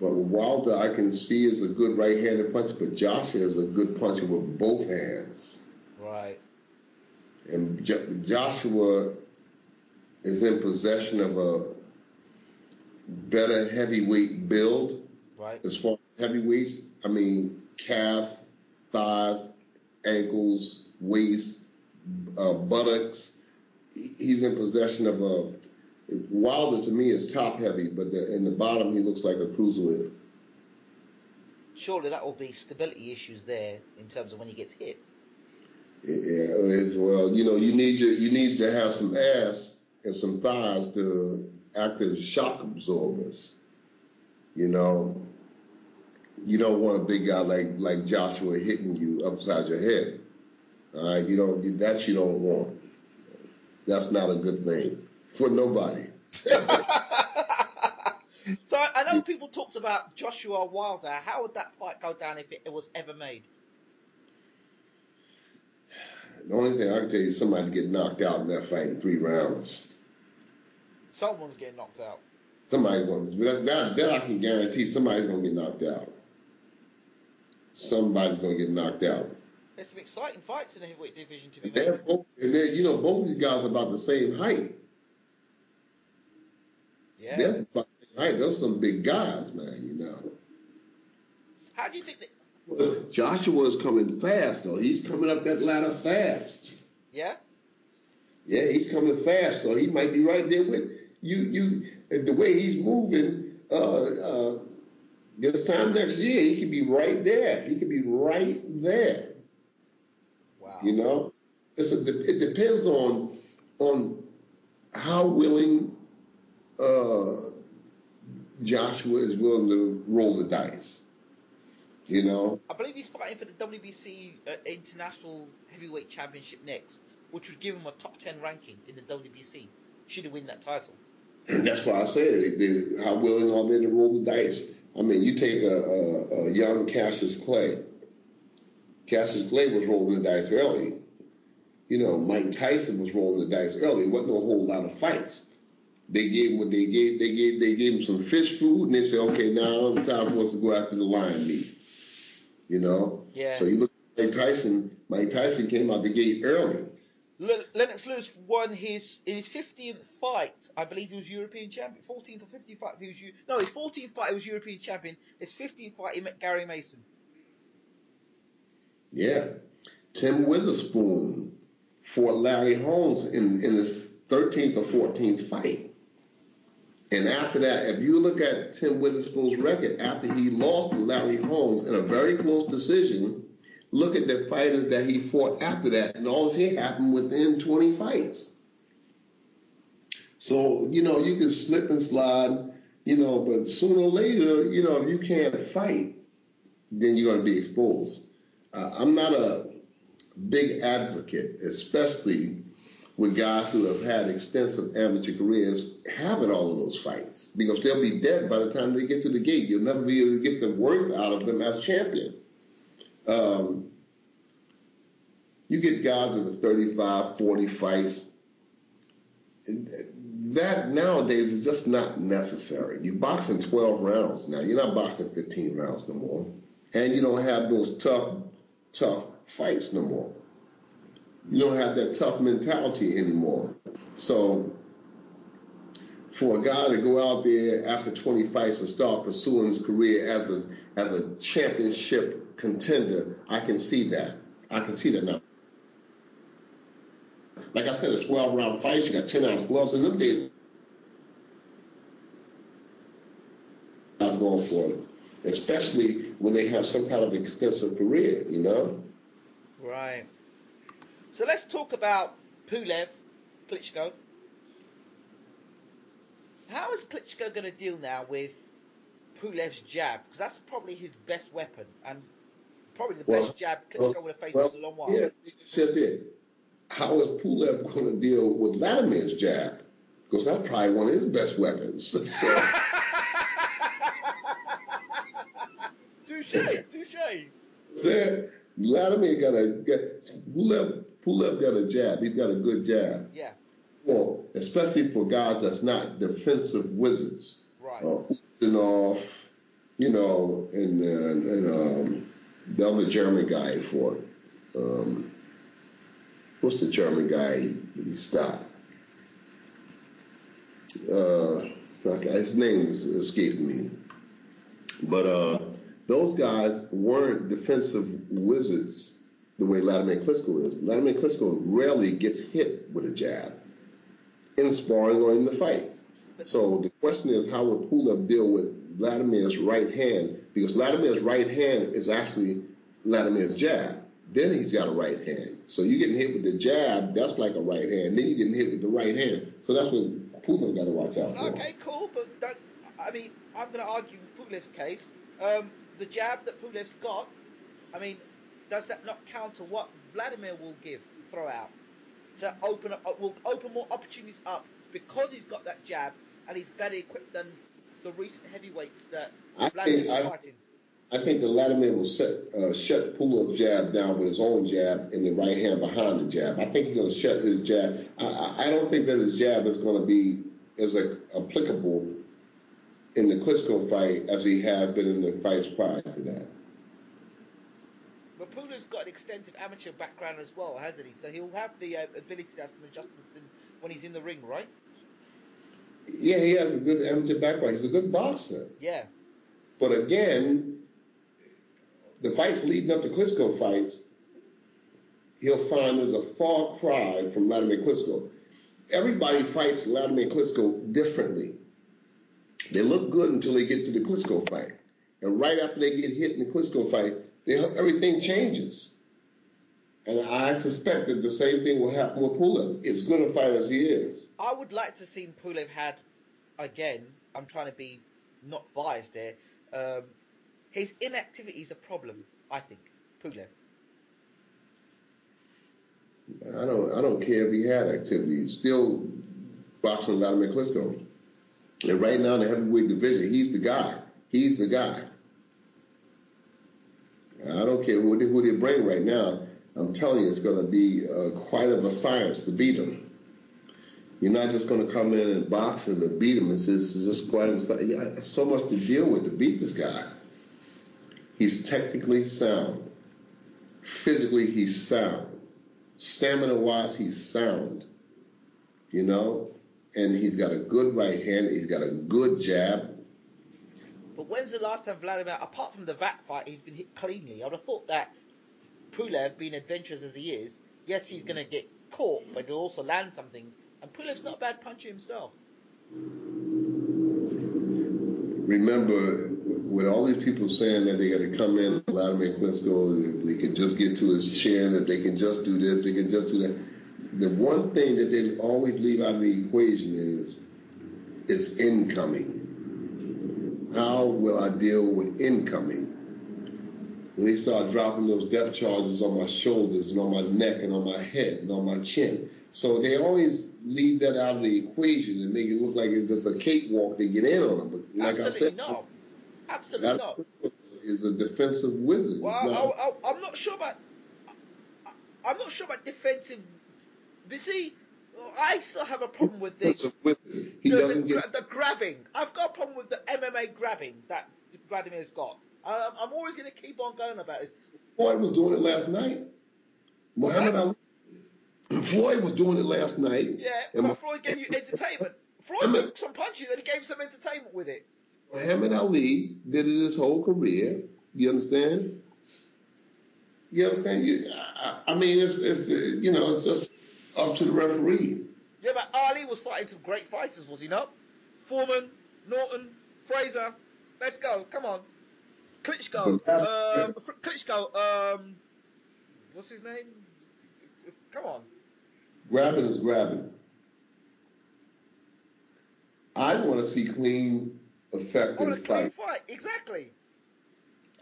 But with Wilder, I can see is a good right-handed puncher, but Joshua is a good puncher with both hands. Right. And Joshua is in possession of a better heavyweight build. Right. As far as heavyweights, I mean, calves, thighs, ankles, waist, buttocks. He's in possession of a. Wilder to me is top heavy, but in the bottom he looks like a cruiserweight. Surely that will be stability issues there in terms of when he gets hit. Yeah, as well. You know, you need to have some ass and some thighs to act as shock absorbers. You know, you don't want a big guy like Joshua hitting you upside your head. All right, you don't want. That's not a good thing for nobody. So I know people talked about Joshua Wilder. How would that fight go down if it was ever made? The only thing I can tell you is somebody get knocked out in that fight in 3 rounds. Someone's getting knocked out. Somebody's going to. That I can guarantee somebody's going to get knocked out. Somebody's going to get knocked out. There's some exciting fights in the heavyweight division to be made. They're both, and then, both of these guys are about the same height. Yeah. They're about the same height. Those are some big guys, man, How do you think that... Well, Joshua's coming fast, though. He's coming up that ladder fast. Yeah? Yeah, he's coming fast, so he might be right there with you. The way he's moving, this time next year, he could be right there. He could be right there. Wow. It depends on how willing Joshua is willing to roll the dice. I believe he's fighting for the WBC International Heavyweight Championship next, which would give him a top 10 ranking in the WBC, should he win that title. And that's why I said, how willing are they to roll the dice? I mean, you take a young Cassius Clay. Cassius Clay was rolling the dice early. Mike Tyson was rolling the dice early. It wasn't a whole lot of fights. They gave him what they gave. They gave him some fish food, and they said, okay, now it's time for us to go after the lion meat. Yeah. So you look at Mike Tyson. Mike Tyson came out the gate early. Lennox Lewis won his 15th fight. I believe he was European champion. 14th or 15th fight. His 14th fight he was European champion. His 15th fight he met Gary Mason. Yeah. Tim Witherspoon fought Larry Holmes in his 13th or 14th fight. And after that, if you look at Tim Witherspoon's record, after he lost to Larry Holmes in a very close decision, look at the fighters that he fought after that, and all this here happened within 20 fights. So, you can slip and slide, but sooner or later, if you can't fight, then you're going to be exposed. I'm not a big advocate, especially with guys who have had extensive amateur careers, having all of those fights, because they'll be dead by the time they get to the gate. You'll never be able to get the worth out of them as champion. You get guys with 35, 40 fights. That nowadays is just not necessary. You box in 12 rounds now. You're not boxing 15 rounds no more. And you don't have those tough fights no more. You don't have that tough mentality anymore. So for a guy to go out there after 20 fights and start pursuing his career as a championship contender, I can see that. I can see that now. Like I said, it's 12-round fights. You got 10-ounce gloves. In them days, I was going for it, especially when they have some kind of extensive career, Right. So let's talk about Pulev, Klitschko. How is Klitschko going to deal now with Pulev's jab? Because that's probably his best weapon, and probably the best jab Klitschko would have faced in a long while. Yeah, you said that. How is Pulev going to deal with Vladimir's jab? Because that's probably one of his best weapons. So. Touche. Vladimir Pulev got a jab. He's got a good jab. Yeah. Well, especially for guys that's not defensive wizards. Right. Ustinov, and the other German guy he fought. What's the German guy he stopped? His name is escaping me. But those guys weren't defensive wizards the way Vladimir Klitschko is. Vladimir Klitschko rarely gets hit with a jab in sparring or in the fights. So the question is, how would Pulev deal with Vladimir's right hand? Because Vladimir's right hand is actually Vladimir's jab. Then he's got a right hand. So you're getting hit with the jab, that's like a right hand. Then you're getting hit with the right hand. So that's what Pulev got to watch out for. Okay, cool. But I'm going to argue with Pulev's case. The jab that Pulev's got, does that not counter what Vladimir will throw out to open up, will open more opportunities up because he's got that jab and he's better equipped than the recent heavyweights that I Vladimir's think fighting. I think that Vladimir will shut Pulov's jab down with his own jab and the right hand behind the jab. I think he's going to shut his jab. I don't think that his jab is going to be as applicable in the Klitschko fight as he had been in the fights prior to that. But Pulov's got an extensive amateur background as well, hasn't he? So he'll have the ability to have some adjustments when he's in the ring, right? Yeah, he has a good amateur background. He's a good boxer. Yeah. But again, the fights leading up to Klitschko fights, he'll find there's a far cry from Vladimir Klitschko. Everybody fights Vladimir Klitschko differently. They look good until they get to the Klitschko fight. And right after they get hit in the Klitschko fight, everything changes. And I suspect that the same thing will happen with Pulev, as good a fighter as he is. I would like to see Pulev had, again, I'm trying to be not biased there, his inactivity is a problem, I think, Pulev. I don't care if he had activity. He's still boxing Vladimir Klitschko. And right now in the heavyweight division, he's the guy. He's the guy. I don't care who they bring right now. I'm telling you, it's going to be quite of a science to beat him. You're not just going to come in and box him and beat him. It's just quite of a science. Yeah, so much to deal with to beat this guy. He's technically sound. Physically, he's sound. Stamina-wise, he's sound. You know? And he's got a good right hand. He's got a good jab. But when's the last time Vladimir, apart from the VAT fight, he's been hit cleanly? I would have thought that Pulev, being adventurous as he is, yes, he's going to get caught, but he'll also land something. And Pulev's not a bad puncher himself. Remember, with all these people saying that they got to come in, Vladimir Klitschko, they can just get to his chin, if they can just do this, they can just do that. The one thing that they always leave out of the equation is incoming. How will I deal with incoming? When they start dropping those depth charges on my shoulders and on my neck and on my head and on my chin. So they always leave that out of the equation and make it look like it's just a cakewalk to get in on them. But like Absolutely I said, not. Absolutely not. Is a defensive wizard. Well, I'm not sure about. I'm not sure about defensive. But see, I still have a problem with the grabbing. I've got a problem with the MMA grabbing that Vladimir's got. I'm always going to keep on going about this. Floyd was doing it last night. Muhammad Ali. Floyd was doing it last night. Yeah, but Floyd gave you entertainment. Floyd took some punches and he gave some entertainment with it. Muhammad Ali did it his whole career. You understand? You understand? I mean, it's just up to the referee. Yeah, but Ali was fighting some great fighters, was he not? Foreman, Norton, Fraser. Let's go. Come on. Klitschko. What's his name? Come on. Grabbing is grabbing. I want to see clean, effective fights. Exactly.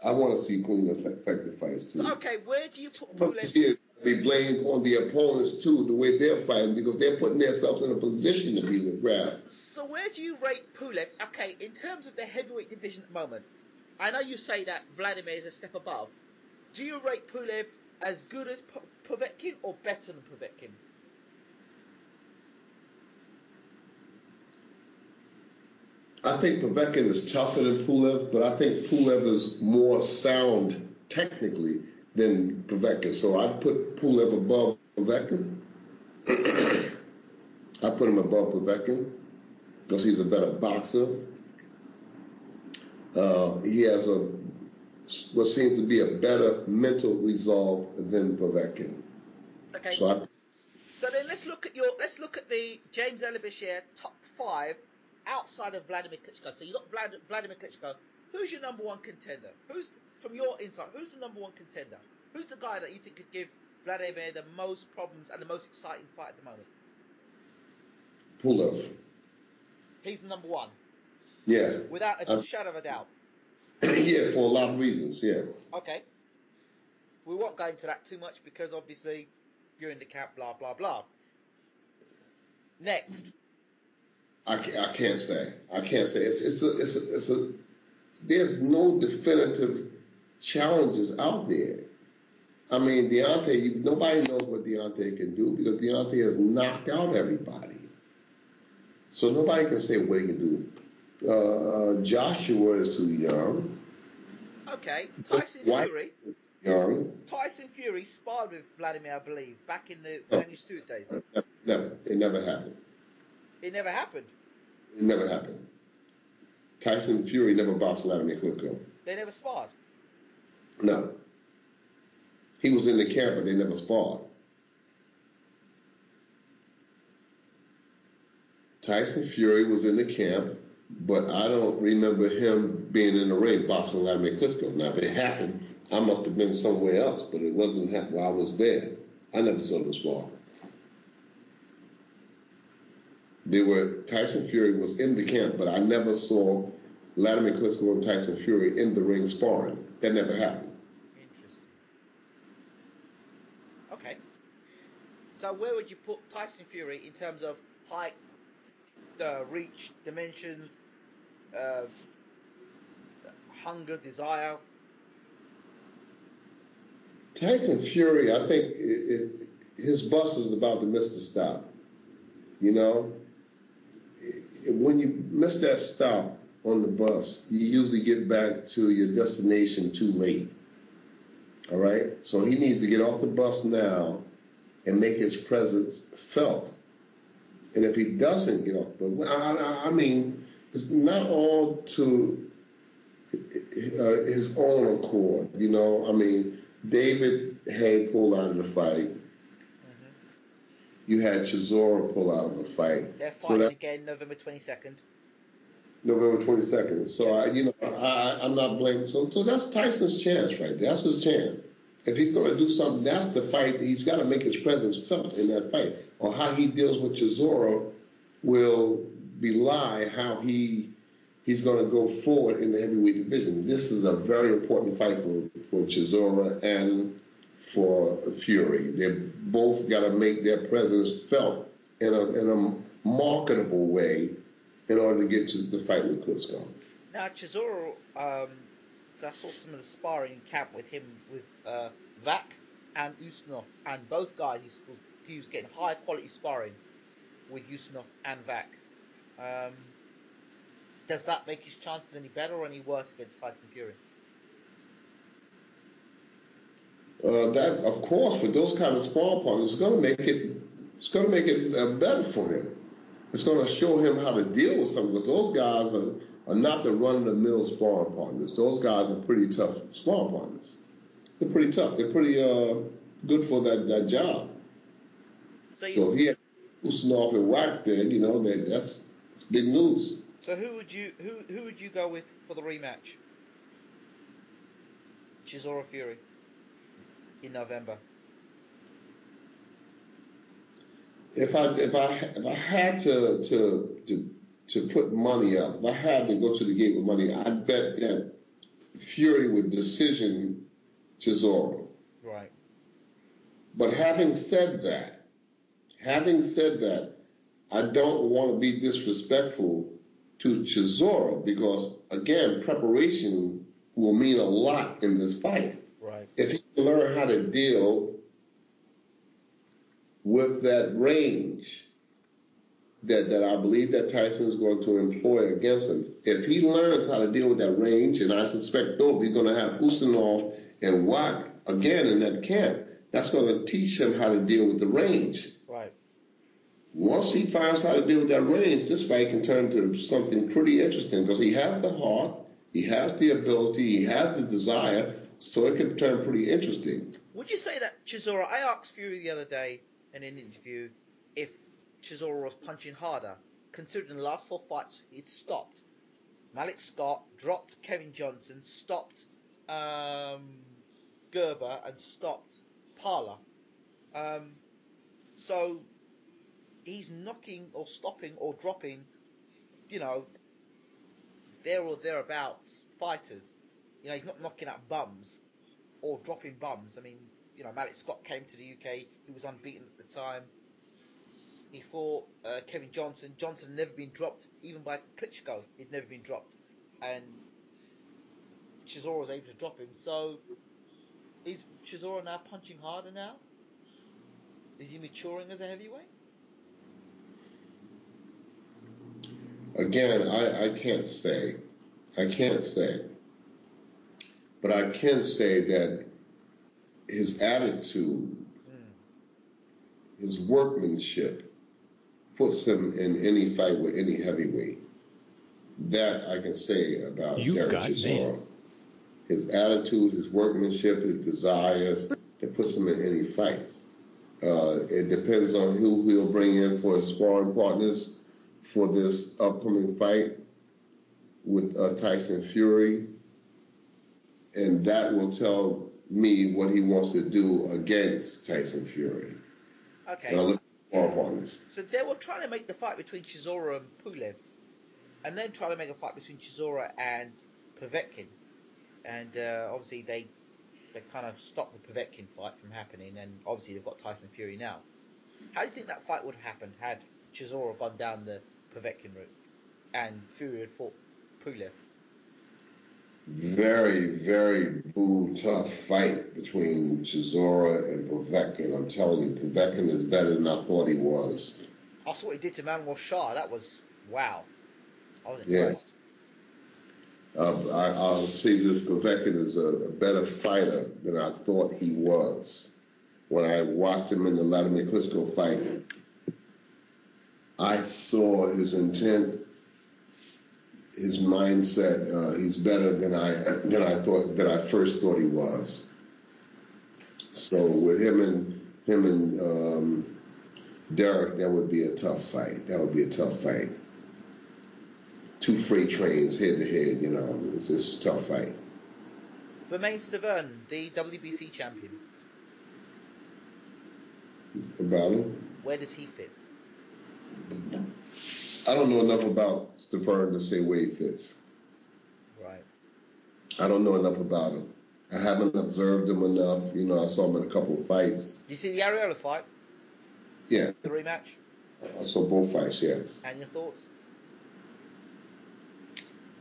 I want to see clean, effective fights too. So, okay, where do you put Pulev? See it be blamed on the opponents too, the way they're fighting, because they're putting themselves in a position to be the grab. So where do you rate Pulev? Okay, in terms of the heavyweight division at the moment, I know you say that Vladimir is a step above. Do you rate Pulev as good as Povetkin or better than Povetkin? I think Povetkin is tougher than Pulev, but I think Pulev is more sound technically than Povetkin. So I'd put Pulev above Povetkin. I put him above Povetkin because he's a better boxer. He has what seems to be a better mental resolve than Povetkin. Okay. So then let's look at the James Ali Bashir top 5 outside of Vladimir Klitschko. So you got Vladimir Klitschko. Who's your number one contender? From your insight, who's the number one contender? Who's the guy that you think could give Vladimir the most problems and the most exciting fight at the moment? Pulev. He's the number one. Yeah. Without a shadow of a doubt. Yeah, for a lot of reasons, yeah. Okay. We won't go into that too much because obviously you're in the camp, blah, blah, blah. Next. I can't say. I can't say. It's a. There's no definitive challenges out there. I mean, Deontay. Nobody knows what Deontay can do because Deontay has knocked out everybody. So nobody can say what he can do. Joshua is too young. Okay, Tyson White Fury. is young. Tyson Fury sparred with Vladimir, I believe, back in the No, Daniel Stewart days. never. It never happened. It never happened. It never happened. Tyson Fury never boxed Vladimir Klitschko. They never sparred. No. He was in the camp, but they never sparred. Tyson Fury was in the camp, but I don't remember him being in the ring boxing Vladimir Klitschko. Now, if it happened, I must have been somewhere else, but it wasn't while I was there. I never saw them spar. Tyson Fury was in the camp, but I never saw Vladimir Klitschko and Tyson Fury in the ring sparring. That never happened. Interesting. Okay. So where would you put Tyson Fury in terms of height, reach, dimensions, hunger, desire? Tyson Fury, I think his bus is about to miss the stop. You know, when you miss that stop on the bus, you usually get back to your destination too late. All right? So he needs to get off the bus now and make his presence felt. And if he doesn't get off, but I mean, it's not all to his own accord. You know, I mean, David Hay pulled out of the fight. You had Chisora pull out of the fight. They're fighting again November 22nd. November 22nd. So, I'm not blaming. So that's Tyson's chance right there. That's his chance. If he's going to do something, that's the fight. He's got to make his presence felt in that fight. Or how he deals with Chisora will belie how he's going to go forward in the heavyweight division. This is a very important fight for Chisora and for Fury. They both got to make their presence felt in a marketable way in order to get to the fight with Klitschko. Now, Chisora, so I saw some of the sparring in camp with him, with Vac and Usmanov, and both guys, he was getting high quality sparring with Usmanov and Vac. Does that make his chances any better or any worse against Tyson Fury? That, of course, for those kind of sparring partners, it's going to make it better for him. It's going to show him how to deal with something, because those guys are not the run-of-the-mill sparring partners. Those guys are pretty tough sparring partners. They're pretty tough. They're pretty good for that job. So if he had Usmanov and Wack there, you know, that's big news. So who would you go with for the rematch? Chisora Fury in November. If I had to put money up, if I had to go to the gate with money, I'd bet that Fury would decision Chisora. Right. But having said that, I don't want to be disrespectful to Chisora, because again, preparation will mean a lot in this fight. Right. If he can learn how to deal with that range that I believe that Tyson is going to employ against him, if he learns how to deal with that range, and I suspect though he's going to have Usmanov and Wack again in that camp, that's going to teach him how to deal with the range. Right. Once he finds how to deal with that range, this fight can turn into something pretty interesting, because he has the heart, he has the ability, he has the desire, so it can turn pretty interesting. Would you say that Chisora, I asked Fury the other day in an interview if Chisora was punching harder, considering the last 4 fights he'd stopped. Malik Scott dropped Kevin Johnson, stopped Gerber, and stopped Parler. So he's knocking or stopping or dropping, you know, there or thereabouts fighters. You know, he's not knocking out bums or dropping bums. I mean, you know, Malik Scott came to the UK. He was unbeaten at the time. He fought Kevin Johnson. Johnson had never been dropped, even by Klitschko. He'd never been dropped, and Chisora was able to drop him. So, is Chisora now punching harder now? Is he maturing as a heavyweight? Again, I can't say. I can't say. But I can say that his attitude, his workmanship, puts him in any fight with any heavyweight. That I can say about Derek Chisora. His attitude, his workmanship, his desires, it puts him in any fights. It depends on who he'll bring in for his sparring partners for this upcoming fight with Tyson Fury. And that will tell me what he wants to do against Tyson Fury. Okay. So they were trying to make the fight between Chisora and Pulev, and then trying to make a fight between Chisora and Povetkin. And obviously they kind of stopped the Povetkin fight from happening, and obviously they've got Tyson Fury now. How do you think that fight would have happened had Chisora gone down the Povetkin route and Fury had fought Pulev? Very, very tough fight between Chisora and Povetkin. I'm telling you, Povetkin is better than I thought he was. I saw what he did to Manuel Shah. That was, wow. I was impressed. Yeah. I'll say this, Povetkin is a better fighter than I thought he was. When I watched him in the Vladimir Klitschko fight, I saw his intent, his mindset. He's better than I first thought he was. So with him and Derek, that would be a tough fight. Two freight trains head to head, it's just a tough fight. Bermane Stiverne, the WBC champion. About him? Where does he fit? I don't know enough about Stiverne to say where he fits. Right. I don't know enough about him. I haven't observed him enough. I saw him in a couple of fights. Did you see the Arreola fight? Yeah. The rematch? I saw both fights, yeah. And your thoughts?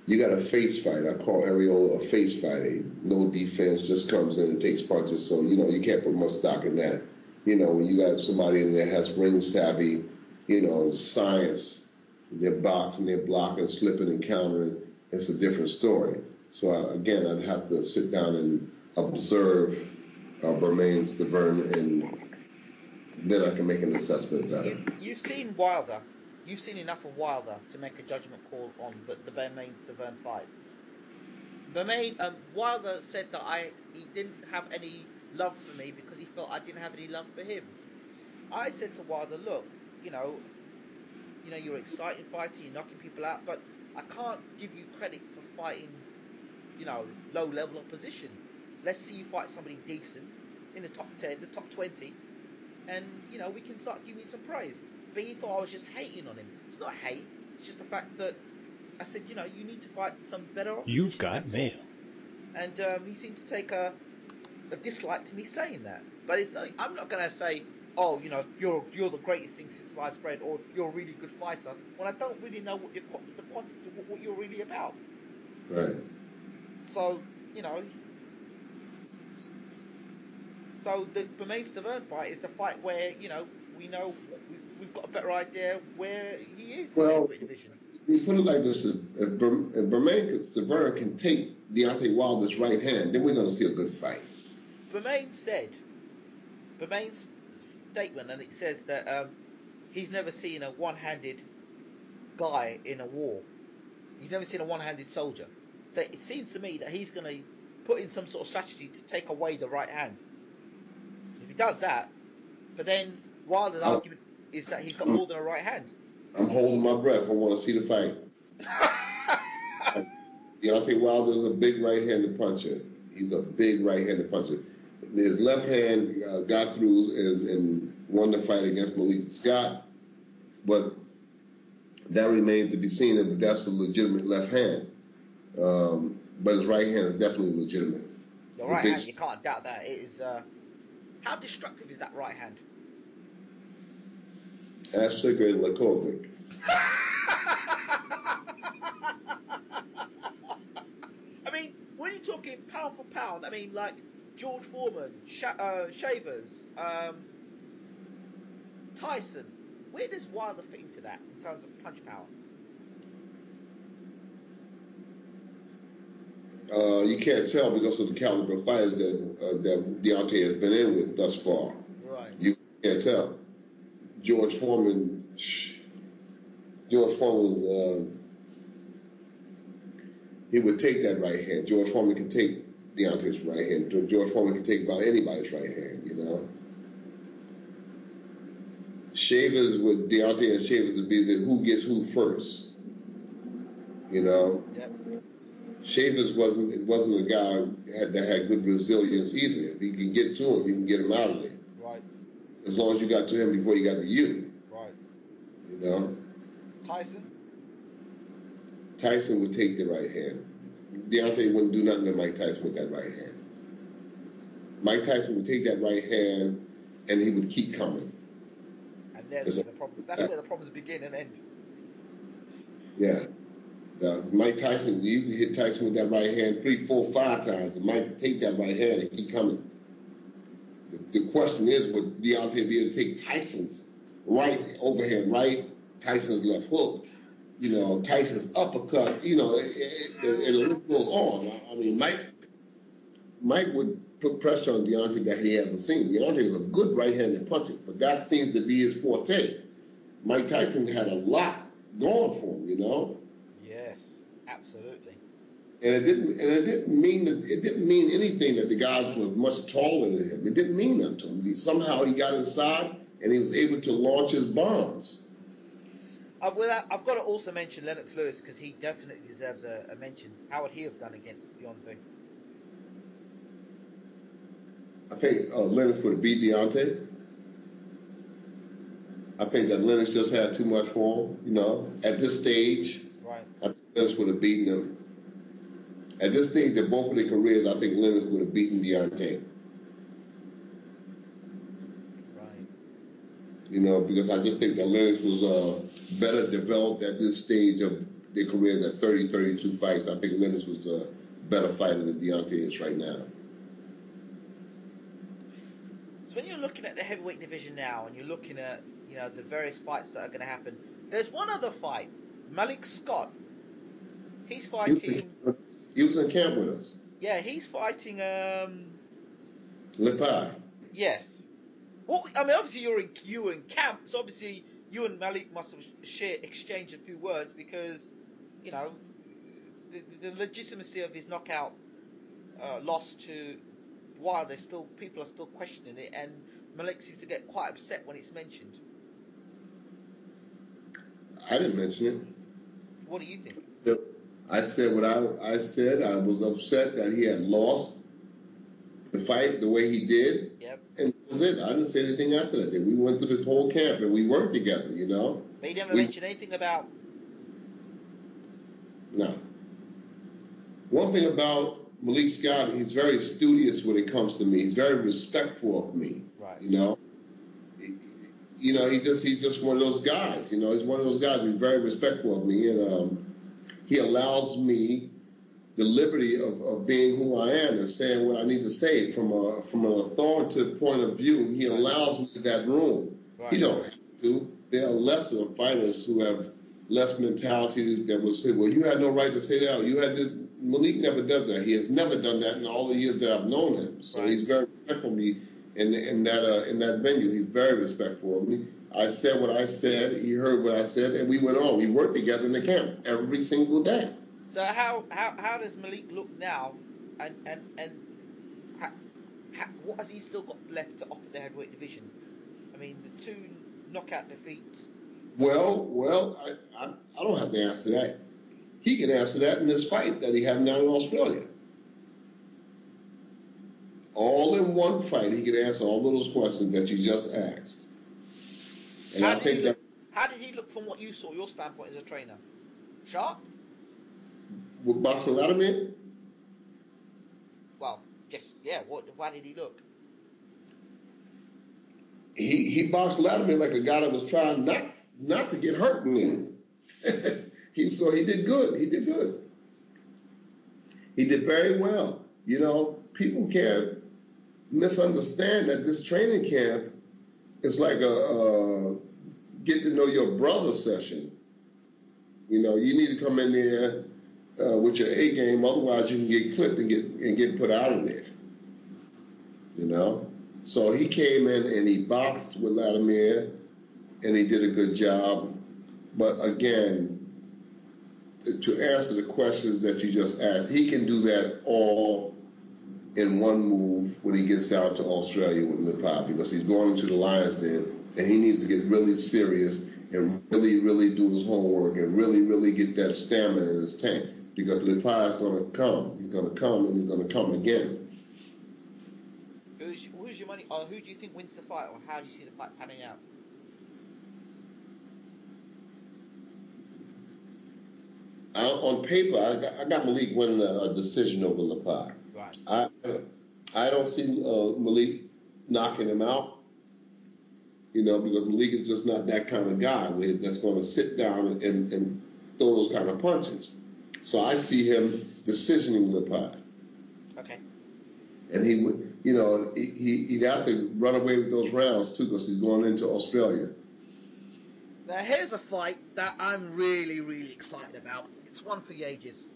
You got a face fight. I call Arreola a face fight. No defense, just comes in and takes punches. So, you can't put much stock in that. When you got somebody in there that has ring savvy, science, they're boxing, they're blocking, slipping and countering, it's a different story. So, again, I'd have to sit down and observe Bermane Stiverne, and then I can make an assessment better. You've seen Wilder. You've seen enough of Wilder to make a judgment call on the Bermane Stiverne fight. Wilder said that he didn't have any love for me because he felt I didn't have any love for him. I said to Wilder, look, you're an exciting fighter, you're knocking people out, but I can't give you credit for fighting, low level opposition. Let's see you fight somebody decent in the top 10, the top 20, and we can start giving you some praise. But he thought I was just hating on him. It's not hate. It's just the fact that I said, you need to fight some better opposition. You've got mail. And he seemed to take a dislike to me saying that. But I'm not going to say, oh, you're the greatest thing since sliced bread, or you're a really good fighter, when I don't really know what the quantity, what you're really about. Right. So, so the Bermane Stiverne fight is the fight where, we know we've got a better idea where he is in the heavyweight division. You put it like this: if Bermane Stiverne can take Deontay Wilder's right hand, then we're going to see a good fight. Bermane's statement, and it says that he's never seen a one-handed guy in a war. He's never seen a one-handed soldier. So it seems to me that he's going to put in some sort of strategy to take away the right hand. If he does that, but then Wilder's argument is that he's got more than a right hand. I'm holding my breath. I want to see the fight. Deontay Wilder is a big right-handed puncher. He's a big right-handed puncher. His left hand got through and won the fight against Malik Scott, but that remains to be seen if that's a legitimate left hand. But his right hand is definitely legitimate. The right hand, you can't doubt that. It is. How destructive is that right hand? Ask Sergey Lakovic. I mean, when you're talking pound for pound, I mean, like George Foreman, Shavers, Tyson. Where does Wilder fit into that in terms of punch power? You can't tell because of the caliber of fighters that Deontay has been in with thus far. Right. You can't tell. George Foreman, he would take that right hand. George Foreman can take Deontay's right hand. George Foreman can take about anybody's right hand, you know. Shavers with Deontay and Shavers would be the who gets who first, you know. Yep. Shavers wasn't a guy that had good resilience either. If you can get to him, you can get him out of there. Right. As long as you got to him before he got to you. Right. You know? Tyson would take the right hand. Deontay wouldn't do nothing to Mike Tyson with that right hand. Mike Tyson would take that right hand and he would keep coming. And that's where the problems begin and end. Yeah. Mike Tyson, you can hit Tyson with that right hand 3, 4, 5 times, and Mike take that right hand and keep coming. The question is, would Deontay be able to take Tyson's right overhand right, Tyson's left hook, you know, Tyson's uppercut, you know, and the list goes on. I mean, Mike would put pressure on Deontay that he hasn't seen. Deontay is a good right-handed puncher, but that seems to be his forte. Mike Tyson had a lot going for him, you know. Yes, absolutely. And it didn't mean anything that the guys was much taller than him. It didn't mean nothing to him. Somehow he got inside and he was able to launch his bombs. I've got to also mention Lennox Lewis because he definitely deserves a mention. How would he have done against Deontay? I think Lennox would have beat Deontay. I think that Lennox just had too much for him, you know, at this stage. Right. I think Lennox would have beaten him. At this stage of both of their careers, I think Lennox would have beaten Deontay. Right. You know, because I just think that Lennox was better developed at this stage of their careers at 30, 32 fights. I think Lennox was a better fighter than Deontay is right now. So when you're looking at the heavyweight division now and you're looking at, you know, the various fights that are going to happen, there's one other fight. Malik Scott. He's fighting... He was in camp with us. Yeah, he's fighting... Lepai. Yes. Well, I mean, obviously you were in camp, so obviously you and Malik must have exchanged a few words because, you know, the legitimacy of his knockout loss to Wilder, people are still questioning it, and Malik seems to get quite upset when it's mentioned. I didn't mention it. What do you think? Yep. I said what I said. I was upset that he had lost the fight the way he did. Yep. And that was it. I didn't say anything after that. We went through the whole camp and we worked together, you know. But he never mentioned anything about... No. One thing about Malik Scott, he's very studious when it comes to me. He's very respectful of me. Right. You know. You know, he's just one of those guys. You know, he's one of those guys. He's very respectful of me, and he allows me the liberty of being who I am and saying what I need to say from an authoritative point of view. He allows me that room. Right. He don't have to. There are lesser fighters who have less mentality that will say, "Well, you had no right to say that." You had to. Malik never does that. He has never done that in all the years that I've known him. So he's very respectful of me in that venue. He's very respectful of me. I said what I said. He heard what I said, and we went on. We worked together in the camp every single day. So how does Malik look now, and what has he still got left to offer the heavyweight division? I mean, the 2 knockout defeats. Well, I don't have to answer that. He can answer that in this fight that he had down in Australia. All in one fight, he can answer all of those questions that you just asked. And how did he look from what you saw, your standpoint as a trainer? Sharp? With boxing Letterman? Well, just, yeah, how did he look? he boxed Latimer like a guy that was trying not to get hurt in there. So he did good. He did good. He did very well. You know, people can't misunderstand that this training camp is like a get to know your brother session. You know, you need to come in there with your A game, otherwise you can get clipped and get put out of there. You know, so he came in and he boxed with Latimer, and he did a good job. But again, to answer the questions that you just asked, he can do that all in one move when he gets down to Australia with Lipai, because he's going into the Lions Den, and he needs to get really serious and really, really do his homework and really, really get that stamina in his tank, because Lipai is going to come. He's going to come, and he's going to come again. Who's your money? Or who do you think wins the fight, or how do you see the fight panning out? On paper, I got Malik winning a decision over Lipai. Right. I don't see Malik knocking him out, you know, because Malik is just not that kind of guy that's going to sit down and throw those kind of punches. So I see him decisioning Lipai. Okay. And he would, you know, he'd have to run away with those rounds too, because he's going into Australia. Now here's a fight that I'm really, really excited about. It's one for the ages.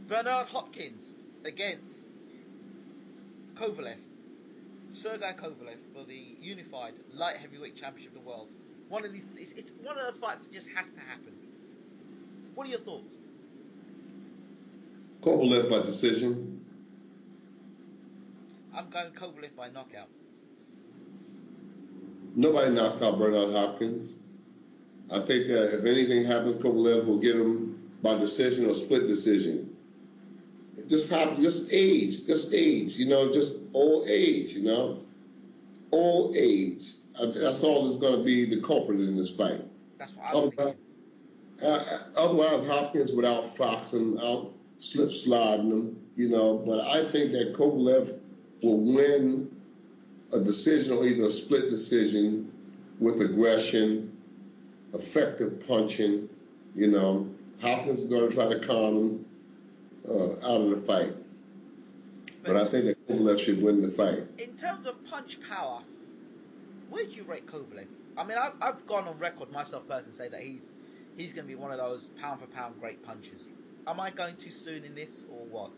Bernard Hopkins against Kovalev. Sergei Kovalev for the unified light heavyweight championship of the world. One of these, it's one of those fights that just has to happen. What are your thoughts? Kovalev by decision. I'm going Kovalev by knockout. Nobody knocks out Bernard Hopkins. I think that if anything happens, Kovalev will get him by decision or split decision. Just age, you know, just old age, you know, old age. That's all that's going to be the culprit in this fight. That's what I was thinking. Otherwise, Hopkins would outfox him, slip sliding him, you know. But I think that Kovalev will win a decision or either a split decision with aggression, effective punching, you know. Hopkins is going to try to calm him out of the fight. But I think that Kovalev should win the fight. In terms of punch power, where do you rate Kovalev? I mean, I've gone on record myself personally say that he's going to be one of those pound for pound great punchers. Am I going too soon in this, or what?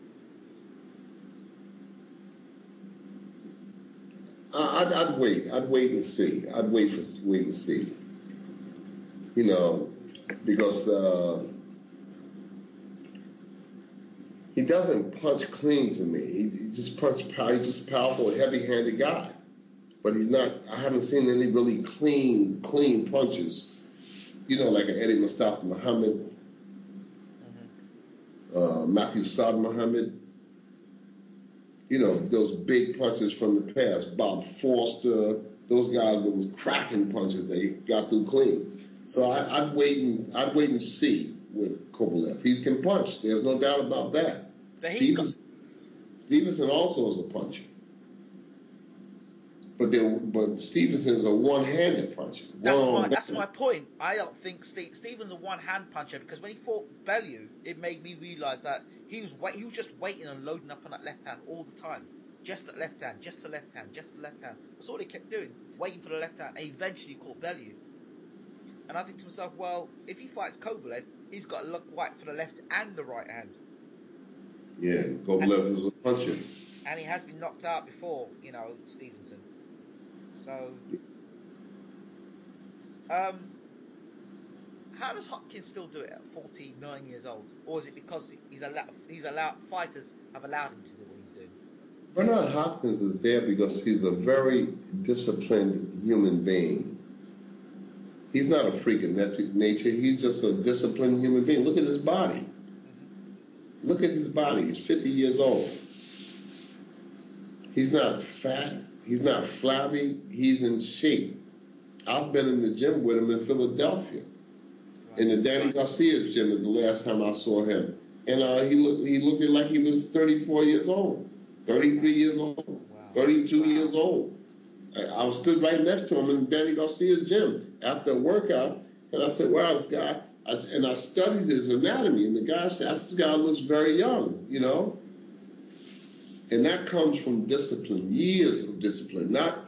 I'd wait. I'd wait and see. I'd wait and see. You know, because he doesn't punch clean to me. He just punches power. He's just a powerful, heavy-handed guy. But he's not. I haven't seen any really clean punches. You know, like an Eddie Mustafa Muhammad, Matthew Saad Muhammad. You know, those big punches from the past. Bob Foster, those guys that was cracking punches, they got through clean. So I'd wait and see with Kovalev. He can punch. There's no doubt about that. Stevenson also is a puncher. But Stevenson is a one-handed puncher. That's my point. I don't think Stevens a one-hand puncher, because when he fought Bellew, it made me realise that he was just waiting and loading up on that left hand all the time. Just the left hand, just the left hand, just the left hand. That's all he kept doing, waiting for the left hand, and eventually caught Bellew. And I think to myself, well, if he fights Kovalev, he's got to look right for the left and the right hand. Yeah, Kovalev is a puncher. And he has been knocked out before, you know, Stevenson. So, how does Hopkins still do it at 49 years old? Or is it because fighters have allowed him to do what he's doing? Bernard Hopkins is there because he's a very disciplined human being. He's not a freak of nature. He's just a disciplined human being. Look at his body. Mm-hmm. Look at his body. He's 50 years old. He's not fat. He's not flabby. He's in shape. I've been in the gym with him in Philadelphia. Right. In the Danny Garcia's gym is the last time I saw him. And he looked like he was 34 years old, 33 years old, 32 years old. I was stood right next to him in Danny Garcia's gym after a workout, and I said, wow, this guy, and I studied his anatomy, and the guy said, this guy looks very young, you know? And that comes from discipline, years of discipline, not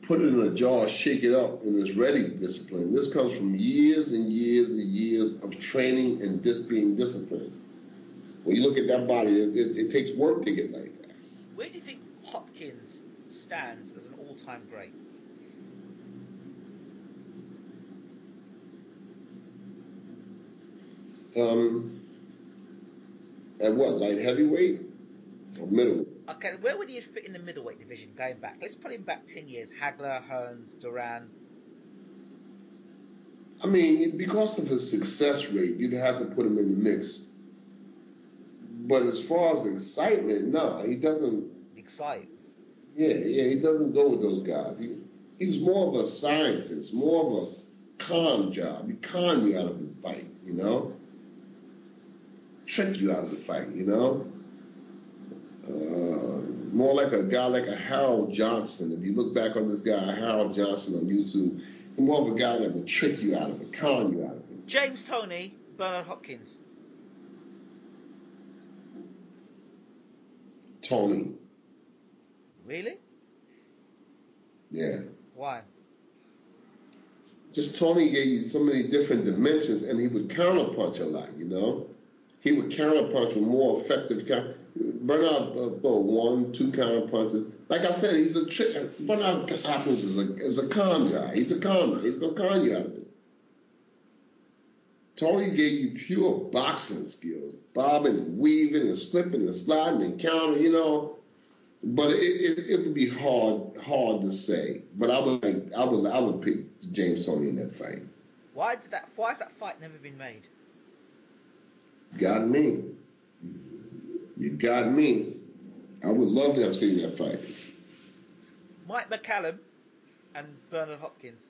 put it in a jar, shake it up, and it's ready discipline. This comes from years and years and years of training and being disciplined. When you look at that body, it takes work to get like that. Where do you think Hopkins stands as an all-time great? At what, light heavyweight or middleweight? Okay, where would he fit in the middleweight division going back? Let's put him back 10 years. Hagler, Hearns, Duran. I mean, because of his success rate, you'd have to put him in the mix. But as far as excitement, no, he doesn't. Excite. Yeah, he doesn't go with those guys. He's more of a scientist, more of a con job. He con you out of the fight, you know? Trick you out of the fight, you know? More like a guy like a Harold Johnson. If you look back on this guy, Harold Johnson on YouTube, he's more of a guy that would trick you out of it, con you out of it. James Toney, Bernard Hopkins. Tony. Really? Yeah. Why? Just Tony gave you so many different dimensions, and he would counterpunch a lot, you know? He would counterpunch with more effective Bernard throw 1, 2 counterpunches. Like I said, he's a trick. Bernard Hopkins is a con guy. He's a con. He's going to con you out of it. Tony gave you pure boxing skills, bobbing and weaving and slipping and sliding and countering, you know. But it would be hard to say. But I would pick James Toney in that fight. Why has that fight never been made? Got me. You got me. I would love to have seen that fight. Mike McCallum and Bernard Hopkins.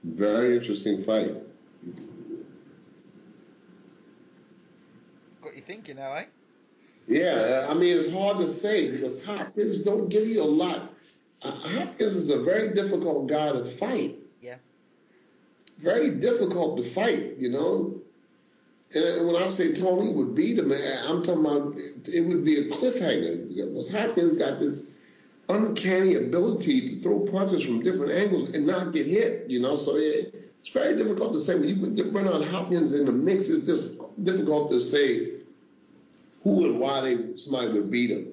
Very interesting fight. Got you thinking now, eh? Yeah, I mean, it's hard to say because Hopkins don't give you a lot. Hopkins is a very difficult guy to fight. Yeah. Very difficult to fight, you know. And when I say Tony would beat him, I'm talking about it would be a cliffhanger. Because Hopkins got this uncanny ability to throw punches from different angles and not get hit, you know. So it's very difficult to say. When you put Bernard Hopkins in the mix, it's just difficult to say who and why somebody would beat him.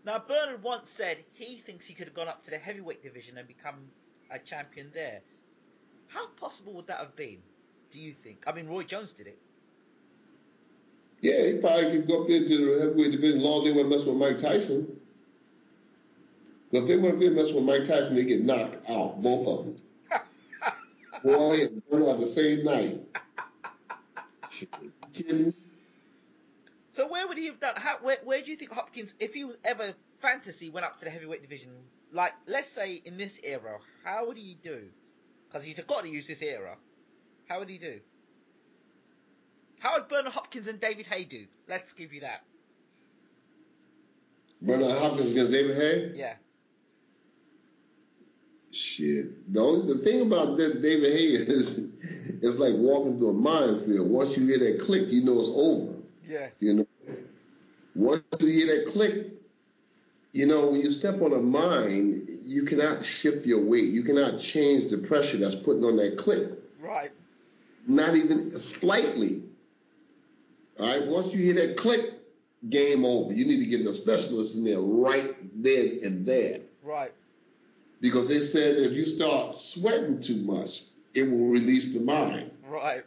Now, Bernard once said he thinks he could have gone up to the heavyweight division and become a champion there. How possible would that have been, do you think? I mean, Roy Jones did it. Yeah, he probably could go up there to the heavyweight division as long as they wouldn't mess with Mike Tyson. But if they wouldn't mess with Mike Tyson, they get knocked out, both of them. Boy and Bernard the same night. Kidding? So where would he have done? Where do you think Hopkins, if he was ever fantasy, went up to the heavyweight division? Like, let's say in this era, how would he do? Because he's got to use this era. How would he do? How would Bernard Hopkins and David Haye do? Let's give you that. Bernard Hopkins against David Haye? Yeah. Shit. The thing about David Haye is it's like walking through a minefield. Once you hear that click, you know it's over. Yes. You know, once you hear that click, you know, when you step on a mine, you cannot shift your weight. You cannot change the pressure that's putting on that click. Right. Not even slightly. All right. Once you hear that click, game over. You need to get a specialist in there right then and there. Right. Because they said if you start sweating too much, it will release the mine. Right.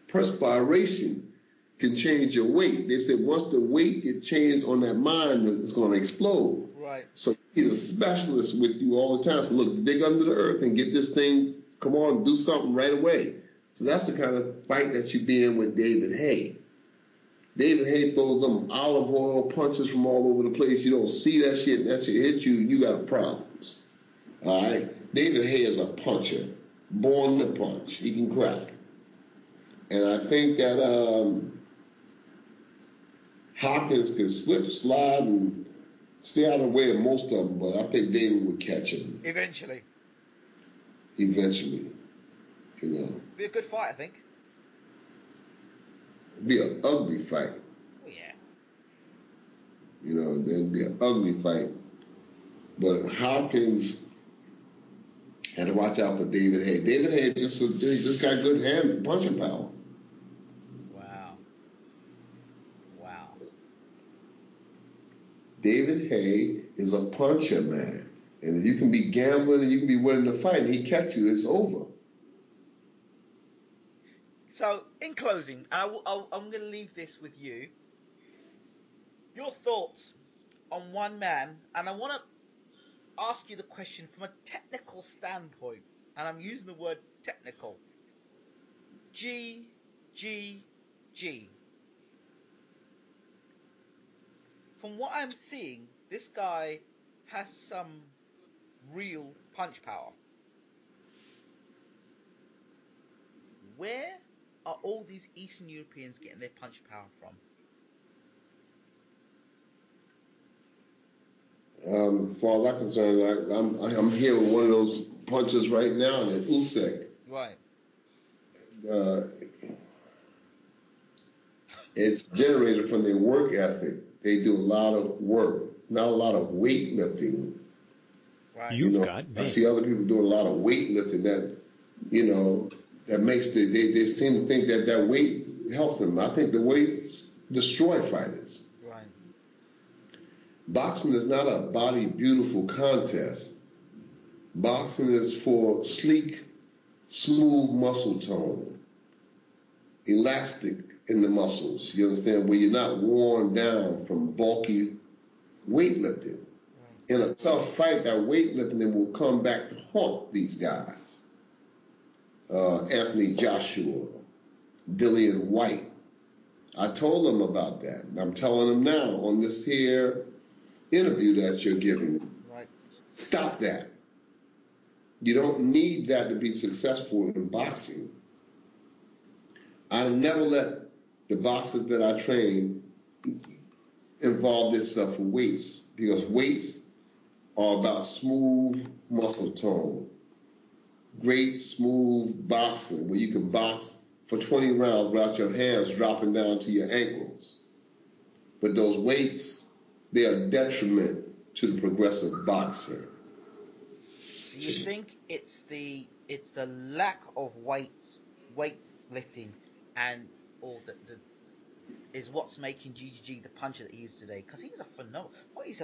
Perspiration can change your weight. They said once the weight gets changed on that mine, it's going to explode. Right. So you need a specialist with you all the time. So look, dig under the earth and get this thing, come on, do something right away. So that's the kind of fight that you be in with David Haye. David Haye throws them olive oil punches from all over the place. You don't see that shit, and that shit hit you, you got problems. All right? David Haye is a puncher. born to punch. He can crack. And I think that Hopkins could slip, slide, and stay out of the way of most of them, but I think David would catch him. Eventually. You know. Be a good fight, I think. It'd be an ugly fight. Oh, yeah. You know, there'd be an ugly fight. But Hopkins had to watch out for David Hay. David Hay just got good hand punching power. Wow. David Hay is a puncher, man. And if you can be gambling and you can be winning the fight and he catch you, it's over. So, in closing, I'm going to leave this with you. Your thoughts on one man, and I want to ask you the question from a technical standpoint, and I'm using the word technical. G. From what I'm seeing, this guy has some real punch power. Where are all these Eastern Europeans getting their punch power from? As far as I'm concerned, I'm here with one of those punches right now, and Usyk. Right. It's generated from their work ethic. They do a lot of work, not a lot of weightlifting. Right. I see other people doing a lot of weightlifting that, that makes they seem to think that weight helps them. I think the weights destroy fighters. Right. Boxing is not a body beautiful contest. Boxing is for sleek, smooth muscle tone, elastic in the muscles. You understand? Where you're not worn down from bulky weightlifting. Right. In a tough fight, that weightlifting will come back to haunt these guys. Anthony Joshua, Dillan Whyte. I told them about that. And I'm telling them now on this here interview that you're giving me. Right. Stop that. You don't need that to be successful in boxing. I never let the boxers that I train involve themselves with weights, because weights are about smooth muscle tone. Great smooth boxing where you can box for 20 rounds without your hands dropping down to your ankles. But those weights, they are detriment to the progressive boxer. So you think it's the lack of weightlifting and or the is what's making GGG the puncher that he is today? Because he's a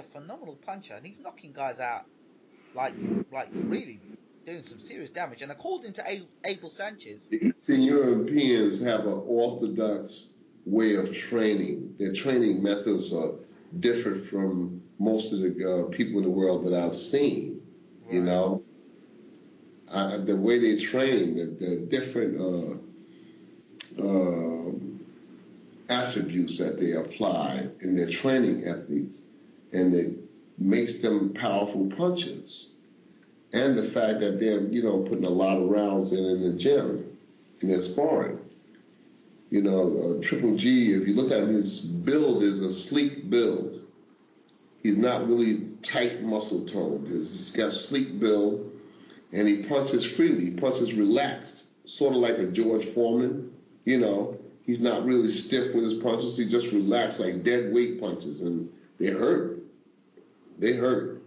phenomenal puncher, and he's knocking guys out like really doing some serious damage. And according to Abel Sanchez, the Europeans have an orthodox way of training. Their training methods are different from most of the people in the world that I've seen. Right. You know, the way they train, the different attributes that they apply in their training ethics, and it makes them powerful punchers. And the fact that they're, putting a lot of rounds in the gym, in their sparring. Triple G, if you look at him, his build is a sleek build. He's not really tight muscle toned. He's got sleek build, and he punches freely. He punches relaxed, sort of like a George Foreman. He's not really stiff with his punches. He just relaxed, like dead weight punches, and they hurt. They hurt.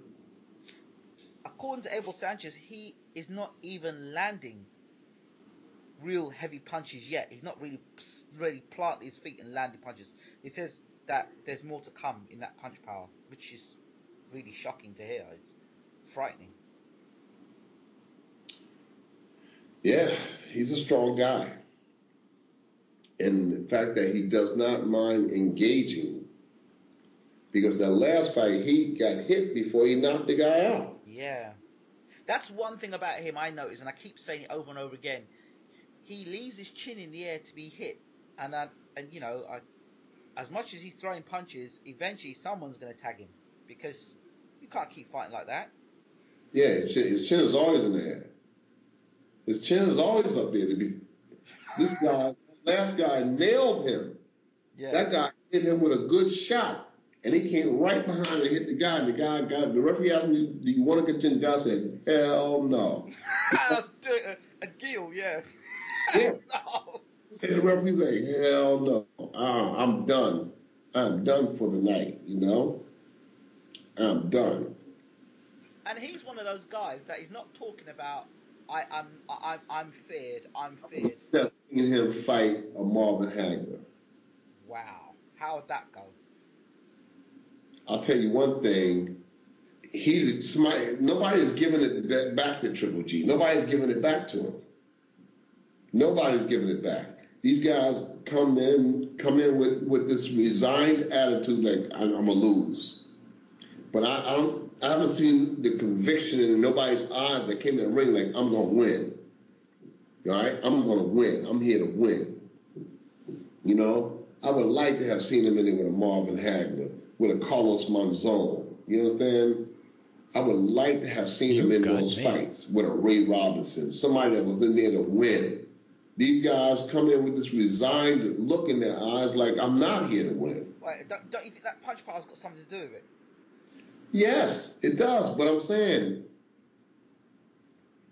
According to Abel Sanchez, he is not even landing real heavy punches yet. He's not really planting his feet and landing punches. He says that there's more to come in that punch power, which is really shocking to hear. It's frightening. Yeah, he's a strong guy. And the fact that he does not mind engaging, because that last fight, he got hit before he knocked the guy out. Yeah. That's one thing about him I noticed, and I keep saying it over and over again. He leaves his chin in the air to be hit. And as much as he's throwing punches, eventually someone's going to tag him, because you can't keep fighting like that. Yeah, his chin is always in the air. His chin is always up there. This guy, last guy, nailed him. Yeah. That guy hit him with a good shot, and he came right behind and hit the guy. And the referee asked me, "Do you want to continue?" The guy said, "Hell no." A deal, yeah. Yeah. No. And the referee's like, "Hell no. I'm done. I'm done for the night. You know, I'm done." And he's one of those guys that he's not talking about. I'm feared. I'm feared. Just seeing him fight a Marvin Hagler. Wow. How would that go? I'll tell you one thing. Nobody's giving it back to Triple G. Nobody's giving it back to him. Nobody's giving it back. These guys come in with this resigned attitude, like I'm gonna lose. But I haven't seen the conviction in nobody's eyes that came in the ring like I'm gonna win. All right, I'm gonna win. I'm here to win. You know, I would like to have seen him in there with a Marvin Hagler, with a Carlos Monzon. You understand? I would like to have seen him in those fights with a Ray Robinson, somebody that was in there to win. These guys come in with this resigned look in their eyes like, I'm not here to win. Wait, don't you think that punch power's got something to do with it? Yes, it does. But I'm saying,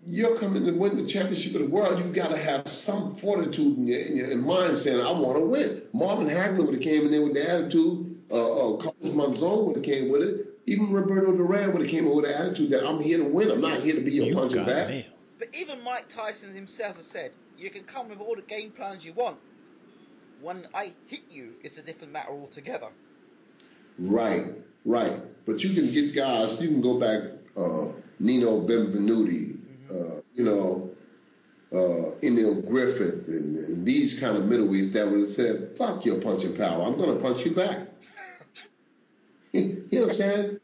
you're coming to win the championship of the world. You've got to have some fortitude in your mind saying, I want to win. Marvin Hagler would have came in there with the attitude. Carlos Monzon would have came with it. Even Roberto Duran would have came in with the attitude that I'm here to win. I'm not here to be your punching bag. Mail. But even Mike Tyson himself has said, you can come with all the game plans you want. When I hit you, it's a different matter altogether. Right. But you can get guys, you can go back, Nino Benvenuti, Emil Griffith, and these kind of middleweights that would have said, fuck your punching power. I'm going to punch you back. You know what I'm saying?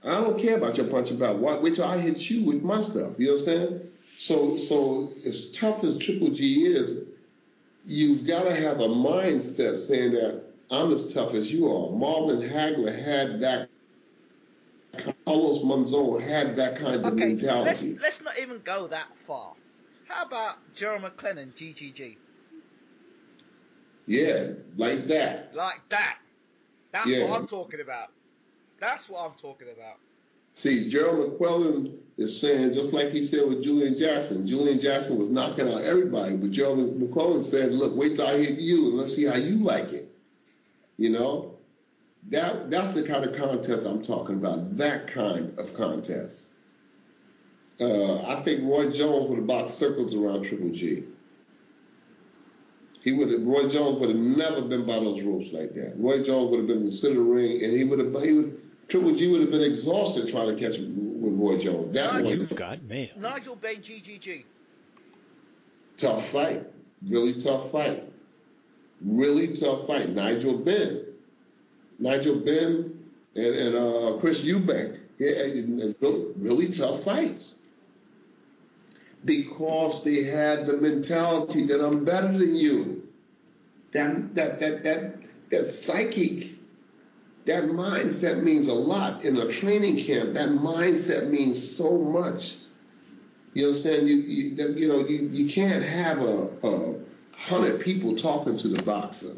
I don't care about your punching power. Wait till I hit you with my stuff. You understand? So as tough as Triple G is, you've got to have a mindset saying that I'm as tough as you are. Marvin Hagler had that. Carlos Monzon had that kind of mentality. Let's not even go that far. How about Gerald McLennan, GGG? Yeah, like that. Like that. That's what I'm talking about. That's what I'm talking about. See, Gerald McClellan is saying, just like he said with Julian Jackson. Julian Jackson was knocking out everybody, but Gerald McClellan said, look, wait till I hit you and let's see how you like it. You know? That's the kind of contest I'm talking about, that kind of contest. I think Roy Jones would have boxed circles around Triple G. Roy Jones would have never been by those ropes like that. Roy Jones would have been in the center of the ring, and Triple G would have been exhausted trying to catch him with Roy Jones. Nigel Benn, GGG. Tough fight. Really tough fight. Nigel Benn and Chris Eubank. Yeah, really tough fights. Because they had the mentality that I'm better than you. That psychic, that mindset means a lot. In a training camp, that mindset means so much. You understand? You can't have 100 people talking to the boxer.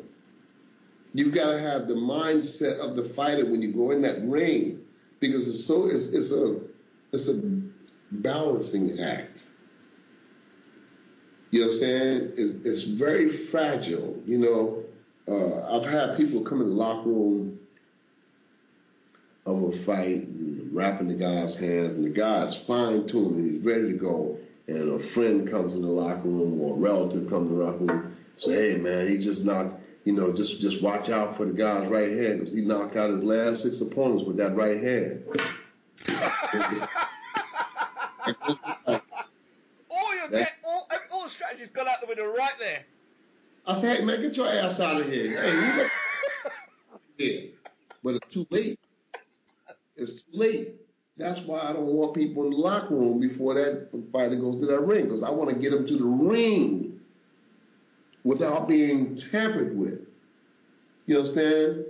You've got to have the mindset of the fighter when you go in that ring, because it's a balancing act. You know what I'm saying? It's very fragile. You know, I've had people come in the locker room of a fight and wrapping the guy's hands, and the guy's fine-tuned, he's ready to go, and a friend comes in the locker room or a relative comes in the locker room and say, hey, man, he just knocked, just watch out for the guy's right hand, because he knocked out his last 6 opponents with that right hand. All the strategy's gone out the window right there. I said, hey, man, get your ass out of here. Hey, here. But it's too late. It's too late. That's why I don't want people in the locker room before that fighter goes to that ring, because I want to get them to the ring without being tampered with. You understand?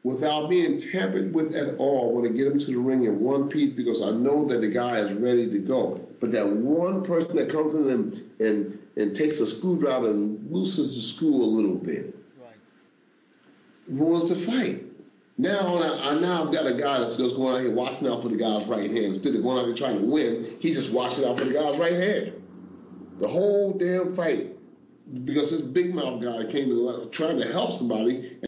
without being tampered with at all, I want to get him to the ring in one piece because I know that the guy is ready to go. But that one person that comes in and takes a screwdriver and loosens the screw a little bit, ruins the fight. Now I've got a guy that's just going out here watching out for the guy's right hand. Instead of going out here trying to win, he's just watching out for the guy's right hand. The whole damn fight. Because this big mouth guy came in trying to help somebody.